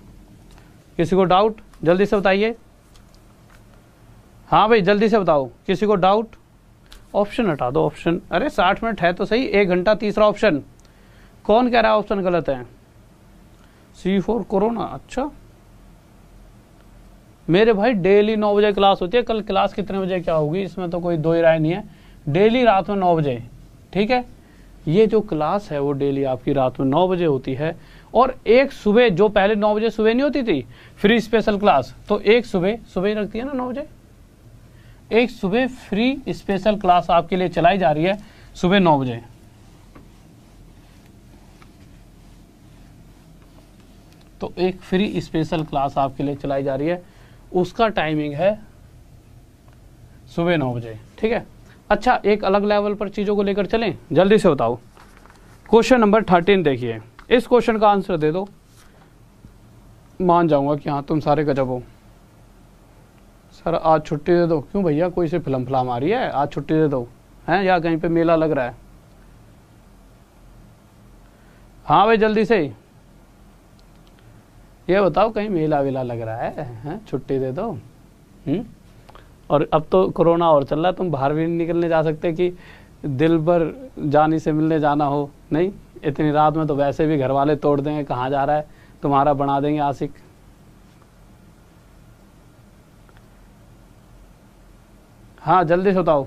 किसी को डाउट? जल्दी से बताइए। हाँ भाई जल्दी से बताओ, किसी को डाउट? ऑप्शन हटा दो, ऑप्शन, अरे 60 मिनट है तो सही, 1 घंटा। तीसरा ऑप्शन कौन कह रहा है ऑप्शन गलत है? C4 corona. अच्छा मेरे भाई, डेली 9 बजे क्लास होती है। कल क्लास कितने बजे क्या होगी, इसमें तो कोई दो ही राय नहीं है। डेली रात में 9 बजे, ठीक है। ये जो क्लास है वो डेली आपकी रात में 9 बजे होती है। और एक सुबह, जो पहले 9 बजे सुबह नहीं होती थी फ्री स्पेशल क्लास, तो एक सुबह ही रखती है ना 9 बजे, एक सुबह फ्री स्पेशल क्लास आपके लिए चलाई जा रही है सुबह 9 बजे। तो एक फ्री स्पेशल क्लास आपके लिए चलाई जा रही है, उसका टाइमिंग है सुबह 9 बजे, ठीक है। अच्छा, एक अलग लेवल पर चीज़ों को लेकर चलें, जल्दी से बताओ। क्वेश्चन नंबर 13 देखिए, इस क्वेश्चन का आंसर दे दो, मान जाऊंगा कि हाँ तुम सारे गजब हो। सर आज छुट्टी दे दो। क्यों भैया, कोई से फिल्म फिल्म आ रही है, आज छुट्टी दे दो हैं, या कहीं पे मेला लग रहा है? हाँ भाई जल्दी से ये बताओ, कहीं मेला वेला लग रहा है, छुट्टी दे दो। और अब तो कोरोना और चल रहा है, तुम बाहर भी नहीं निकलने जा सकते कि दिल भर जानी से मिलने जाना हो, नहीं। इतनी रात में तो वैसे भी घर वाले तोड़ देंगे, कहाँ जा रहा है तुम्हारा, बना देंगे आशिक। हाँ जल्दी से बताओ।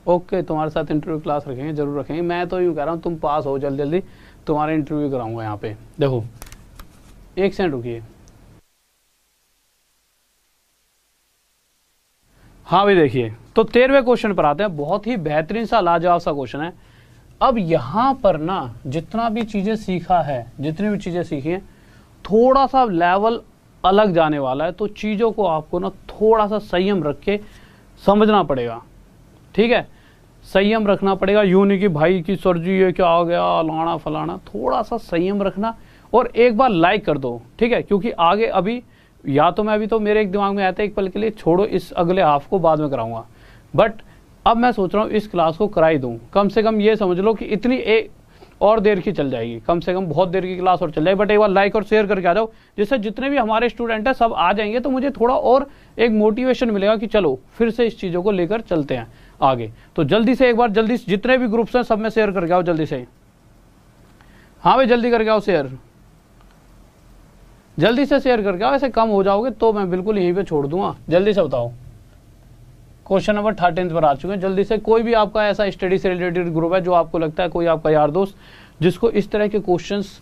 ओके, तुम्हारे साथ इंटरव्यू क्लास रखेंगे, जरूर रखेंगे। मैं तो यूँ कह रहा हूँ तुम पास हो जल्दी जल्दी, तुम्हारा इंटरव्यू कराऊंगा यहाँ पे। देखो 1 सेकंड रुकिए। हाँ भाई देखिए, तो 13वें क्वेश्चन पर आते हैं। बहुत ही बेहतरीन सा लाजवाब सा क्वेश्चन है। अब यहाँ पर ना जितना भी चीजें सीखा है, जितनी भी चीजें सीखी हैं, थोड़ा सा लेवल अलग जाने वाला है। तो चीजों को आपको ना थोड़ा सा संयम रख के समझना पड़ेगा, ठीक है। संयम रखना पड़ेगा, यूं नहीं कि भाई की सर जी ये क्या आ गया, लाना फलाना। थोड़ा सा संयम रखना, और एक बार लाइक कर दो, ठीक है। क्योंकि आगे अभी या तो मैं अभी तो मेरे एक दिमाग में आता है एक पल के लिए, छोड़ो इस अगले हाफ को बाद में कराऊंगा, बट अब मैं सोच रहा हूँ इस क्लास को करा ही दूं। कम से कम ये समझ लो कि इतनी एक और देर की चल जाएगी, कम से कम बहुत देर की क्लास और चल जाएगी। बट एक बार लाइक और शेयर करके आ जाओ, जिससे जितने भी हमारे स्टूडेंट हैं सब आ जाएंगे, तो मुझे थोड़ा और एक मोटिवेशन मिलेगा कि चलो फिर से इस चीज़ों को लेकर चलते हैं आगे। तो जल्दी से एक बार, जल्दी जितने भी ग्रुप्स हैं सब में शेयर करके आओ जल्दी से। हाँ भाई जल्दी करके आओ शेयर, जल्दी से शेयर करके आओ। ऐसे कम हो जाओगे तो मैं बिल्कुल यहीं पे छोड़ दूंगा। जल्दी से बताओ। क्वेश्चन नंबर 13 पर आ चुके हैं। जल्दी से, कोई भी आपका ऐसा स्टडी से रिलेटेड ग्रुप है जो आपको लगता है, कोई आपका यार दोस्त जिसको इस तरह के क्वेश्चंस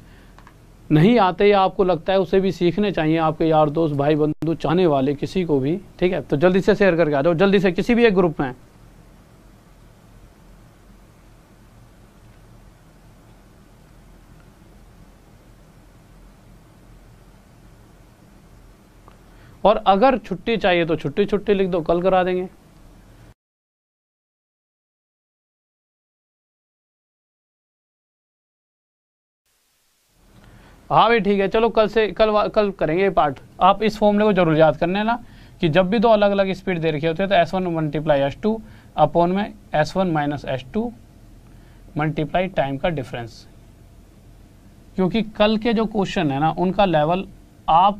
नहीं आते या आपको लगता है उसे भी सीखने चाहिए, आपके यार दोस्त भाई बंधु चाहने वाले किसी को भी, ठीक है, तो जल्दी से शेयर करके आ जाओ, जल्दी से किसी भी एक ग्रुप में। और अगर छुट्टी चाहिए तो छुट्टी छुट्टी लिख दो, कल करा देंगे। हाँ भाई ठीक है, चलो कल से कल करेंगे ये पार्ट। आप इस फॉर्मूले को जरूर याद करने ना कि जब भी दो अलग अलग स्पीड दे रखे होते हैं तो S1 मल्टीप्लाई S2 अपॉन में S1 minus S2 multiply time का डिफरेंस। क्योंकि कल के जो क्वेश्चन है ना उनका लेवल आप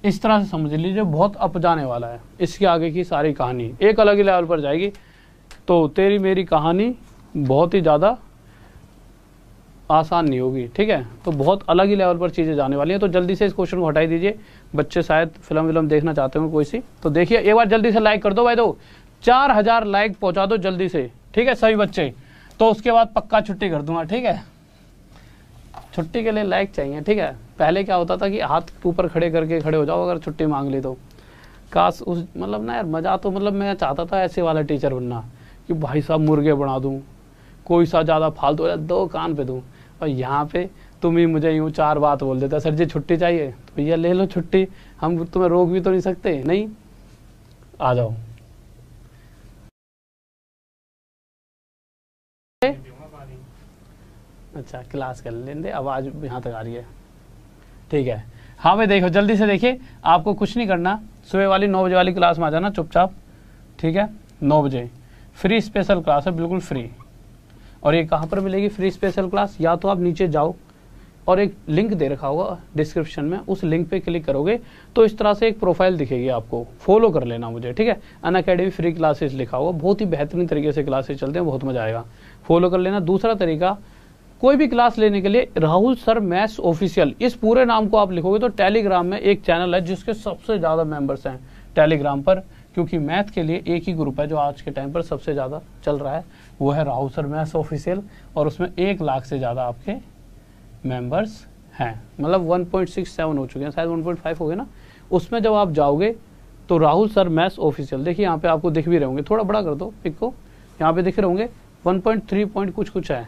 इस तरह से समझ लीजिए बहुत अप जाने वाला है। इसके आगे की सारी कहानी एक अलग ही लेवल पर जाएगी। तो तेरी मेरी कहानी बहुत ही ज़्यादा आसान नहीं होगी, ठीक है, तो बहुत अलग ही लेवल पर चीज़ें जाने वाली हैं। तो जल्दी से इस क्वेश्चन को हटाई दीजिए। बच्चे शायद फिल्म देखना चाहते हो कोई सी, तो देखिए एक बार जल्दी से लाइक कर दो भाई, दो 4000 लाइक पहुंचा दो जल्दी से, ठीक है सभी बच्चे। तो उसके बाद पक्का छुट्टी कर दूंगा, ठीक है। छुट्टी के लिए लाइक चाहिए, ठीक है। पहले क्या होता था कि हाथ ऊपर खड़े करके खड़े हो जाओ अगर छुट्टी मांग ली तो। काश उस मतलब ना यार मज़ा, तो मतलब मैं चाहता था ऐसे वाला टीचर बनना कि भाई साहब मुर्गे बना दूँ, कोई सा ज़्यादा फालतू दो कान पे दूँ। और यहाँ पे तुम ही मुझे यूँ 4 बात बोल देता, सर जी छुट्टी चाहिए तो भैया ले लो छुट्टी, हम तुम्हें रोक भी तो नहीं सकते, नहीं आ जाओ। अच्छा क्लास कर लेंगे, आवाज़ यहाँ तक आ रही है, ठीक है। हाँ भाई देखो जल्दी से देखिए, आपको कुछ नहीं करना, सुबह वाली 9 बजे वाली क्लास में आ जाना चुपचाप, ठीक है। 9 बजे फ्री स्पेशल क्लास है, बिल्कुल फ्री। और ये कहाँ पर मिलेगी फ्री स्पेशल क्लास? या तो आप नीचे जाओ और एक लिंक दे रखा होगा डिस्क्रिप्शन में, उस लिंक पे क्लिक करोगे तो इस तरह से एक प्रोफाइल दिखेगी, आपको फॉलो कर लेना मुझे, ठीक है। अनअकैडमी फ्री क्लासेस लिखा होगा, बहुत ही बेहतरीन तरीके से क्लासेस चलते हैं, बहुत मजा आएगा, फॉलो कर लेना। दूसरा तरीका, कोई भी क्लास लेने के लिए राहुल सर मैथ्स ऑफिशियल, इस पूरे नाम को आप लिखोगे तो टेलीग्राम में एक चैनल है जिसके सबसे ज़्यादा मेंबर्स हैं टेलीग्राम पर, क्योंकि मैथ के लिए एक ही ग्रुप है जो आज के टाइम पर सबसे ज़्यादा चल रहा है, वो है राहुल सर मैथ्स ऑफिशियल। और उसमें 1 लाख से ज़्यादा आपके मेंबर्स हैं, मतलब 1.67 हो चुके हैं, शायद 1.5 हो गए ना। उसमें जब आप जाओगे तो राहुल सर मैथ्स ऑफिशियल, देखिए यहाँ पे आपको दिख भी रहे होंगे, थोड़ा बड़ा कर दो पिक को, यहाँ पे दिख रहे होंगे 1.3 पॉइंट कुछ है।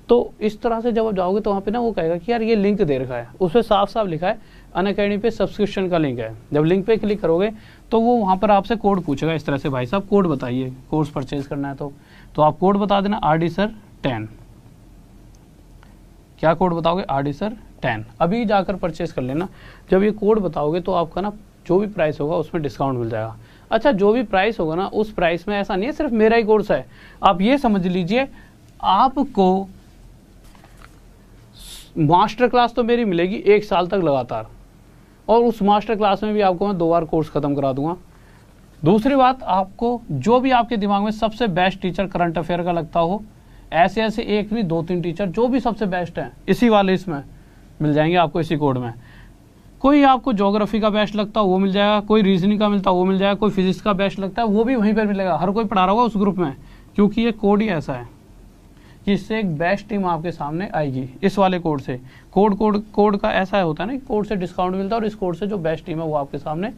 तो इस तरह से जब आप जाओगे तो वहाँ पे ना वो कहेगा कि यार ये लिंक दे रखा है, उसमें साफ साफ लिखा है अनअकैडमी पे सब्सक्रिप्शन का लिंक है। जब लिंक पे क्लिक करोगे तो वो वहाँ पर आपसे कोड पूछेगा इस तरह से, भाई साहब कोड बताइए, कोर्स परचेज करना है तो आप कोड बता देना RD सर 10। क्या कोड बताओगे? RD sir 10। अभी जाकर परचेज कर लेना। जब ये कोड बताओगे तो आपका ना जो भी प्राइस होगा उसमें डिस्काउंट मिल जाएगा। अच्छा जो भी प्राइस होगा ना उस प्राइस में ऐसा नहीं है सिर्फ मेरा ही कोर्स है, आप ये समझ लीजिए आपको मास्टर क्लास तो मेरी मिलेगी 1 साल तक लगातार, और उस मास्टर क्लास में भी आपको मैं 2 बार कोर्स खत्म करा दूंगा। दूसरी बात, आपको जो भी आपके दिमाग में सबसे बेस्ट टीचर करंट अफेयर का लगता हो, ऐसे ऐसे एक नहीं 2-3 टीचर जो भी सबसे बेस्ट हैं इसी वाले इसमें मिल जाएंगे आपको, इसी कोड में। कोई आपको ज्योग्राफी का बेस्ट लगता हो वो मिल जाएगा, कोई रीजनिंग का मिलता हो वो मिल जाएगा, कोई फिजिक्स का बेस्ट लगता है वो भी वहीं पर मिलेगा। हर कोई पढ़ा रहा होगा उस ग्रुप में, क्योंकि ये कोड ही ऐसा है कि इससे एक बेस्ट टीम आपके सामने आएगी इस वाले कोड से। कोड का ऐसा होता है ना कि कोड से डिस्काउंट मिलता है, और इस कोड से जो बेस्ट टीम है वो आपके सामने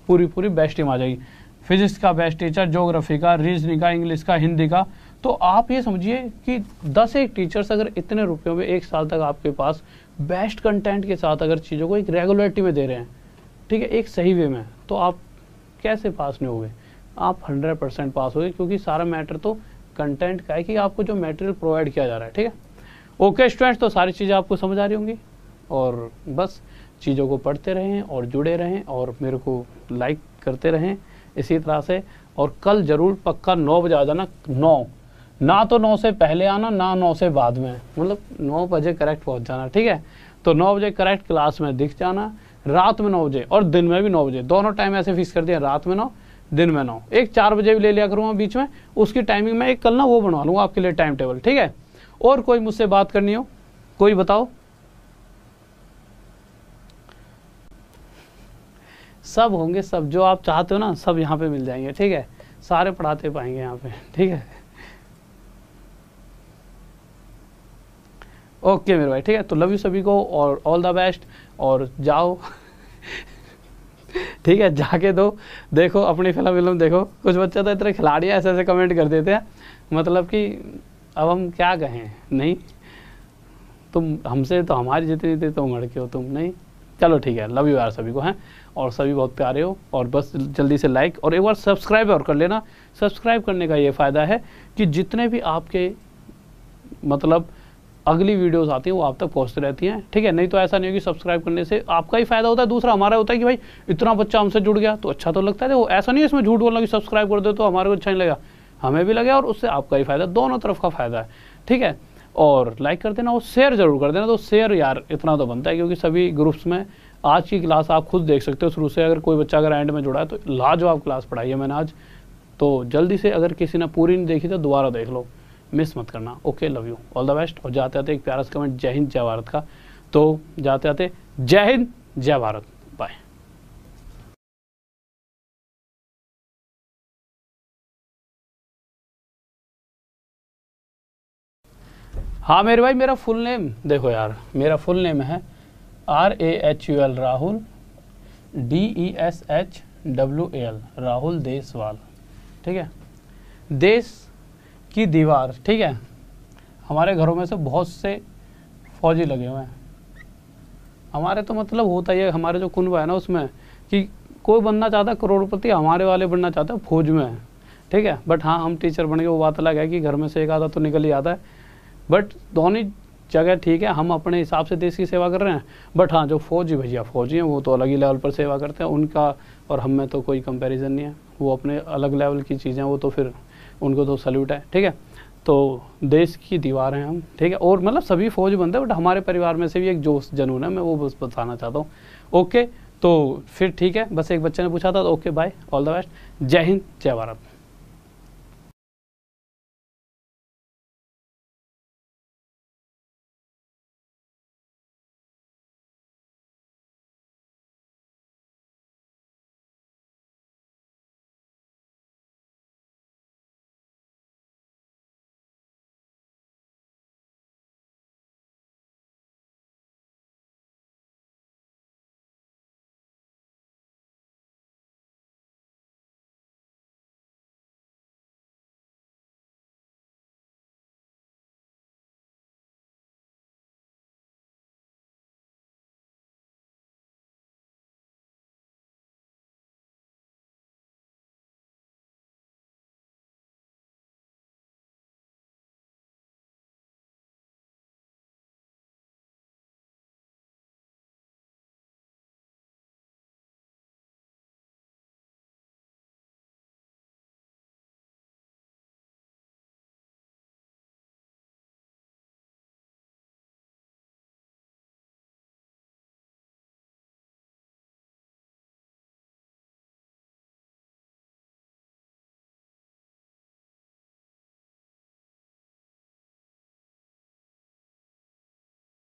पूरी बेस्ट टीम आ जाएगी। फिजिक्स का बेस्ट टीचर, ज्योग्राफी का, रीजनिंग का, इंग्लिश का, हिंदी का। तो आप ये समझिए कि 10 एक टीचर्स अगर इतने रुपयों में 1 साल तक आपके पास बेस्ट कंटेंट के साथ अगर चीज़ों को एक रेगुलरिटी में दे रहे हैं, ठीक है, एक सही वे में, तो आप कैसे पास नहीं होगे? आप 100% पास होगे, क्योंकि सारा मैटर तो कंटेंट का है कि आपको जो मटेरियल प्रोवाइड किया जा रहा है, ठीक है। ओके स्टूडेंट्स, तो सारी चीज़ें आपको समझ आ रही होंगी, और बस चीज़ों को पढ़ते रहें और जुड़े रहें और मेरे को लाइक करते रहें इसी तरह से। और कल ज़रूर पक्का 9 बजे आ जाना। 9 ना तो 9 से पहले आना, ना 9 से बाद में, मतलब 9 बजे करेक्ट पहुंच जाना, ठीक है। तो 9 बजे करेक्ट क्लास में दिख जाना, रात में 9 बजे और दिन में भी 9 बजे, दोनों टाइम ऐसे फिक्स कर दिया, रात में 9 दिन में 9। एक 4 बजे भी ले लिया करूँगा बीच में, उसकी टाइमिंग में एक कल ना वो बनवा लूँगा आपके लिए टाइम टेबल, ठीक है। और कोई मुझसे बात करनी हो, कोई बताओ। सब होंगे, सब जो आप चाहते हो ना सब यहाँ पे मिल जाएंगे, ठीक है। सारे पढ़ाते पाएंगे यहाँ पे, ठीक है। ओके मेरे भाई, ठीक है। तो लव यू सभी को और ऑल द बेस्ट, और जाओ ठीक है, जाके देखो अपनी फिल्म देखो। कुछ बच्चे तो इतने खिलाड़ी ऐसे ऐसे कमेंट कर देते हैं, मतलब कि अब हम क्या कहें। नहीं, तुम हमसे तो हमारी जितनी थी तुम लड़के हो, तुम नहीं। चलो ठीक है, लव यू यार सभी को हैं, और सभी बहुत प्यारे हो। और बस जल्दी से लाइक और एक बार सब्सक्राइब और कर लेना। सब्सक्राइब करने का ये फ़ायदा है कि जितने भी आपके मतलब अगली वीडियोस आती हैं वो आप तक पहुंचती रहती हैं, ठीक है। नहीं तो ऐसा नहीं होगी, सब्सक्राइब करने से आपका ही फायदा होता है, दूसरा हमारा होता है कि भाई इतना बच्चा हमसे जुड़ गया तो अच्छा तो लगता है। वो ऐसा नहीं है इसमें झूठ बोलना कि सब्सक्राइब कर दो तो हमारे को अच्छा नहीं लगा, हमें भी लगे और उससे आपका ही फायदा, दोनों तरफ का फायदा है, ठीक है। और लाइक कर देना और शेयर जरूर कर देना। तो शेयर यार इतना तो बनता है, क्योंकि सभी ग्रुप्स में आज की क्लास आप खुद देख सकते हो शुरू से। अगर कोई बच्चा अगर एंड में जुड़ा है तो लाजवाब क्लास पढ़ाई है मैंने आज। तो जल्दी से अगर किसी ने पूरी नहीं देखी तो दोबारा देख लो, मिस मत करना। Okay, love you, all the best. और जाते आते एक प्यारा सा कमेंट जय हिंद जय भारत का। तो जाते आते जय हिंद जय भारत, बाय। हाँ मेरे भाई, मेरा फुल नेम देखो यार, मेरा फुल नेम है RAHUL राहुल, DESHWAL राहुल देसवाल, ठीक है। देश की दीवार, ठीक है। हमारे घरों में से बहुत से फौजी लगे हुए हैं। हमारे तो मतलब होता ही है, हमारे जो कुनबा है ना उसमें कि कोई बनना चाहता है करोड़पति, हमारे वाले बनना चाहता है फौज में, ठीक है। बट हाँ, हम टीचर बन गए, वो बात अलग है कि घर में से एक आधा तो निकल ही आता है। बट दोनों जगह ठीक है, हम अपने हिसाब से देश की सेवा कर रहे हैं। बट हाँ, जो फौजी भैया फौजी हैं वो तो अलग ही लेवल पर सेवा करते हैं, उनका और हम में तो कोई कंपैरिजन नहीं है। वो अपने अलग लेवल की चीज़ें, वो तो फिर उनको तो सल्यूट है, ठीक है। तो देश की दीवार हैं हम, ठीक है। और मतलब सभी फौज बनते हैं, बट हमारे परिवार में से भी एक जोश जनून है, मैं वो बस बताना चाहता हूँ। ओके, तो फिर ठीक है, बस एक बच्चे ने पूछा था, तो okay bye, all the best, जय हिंद जय भारत।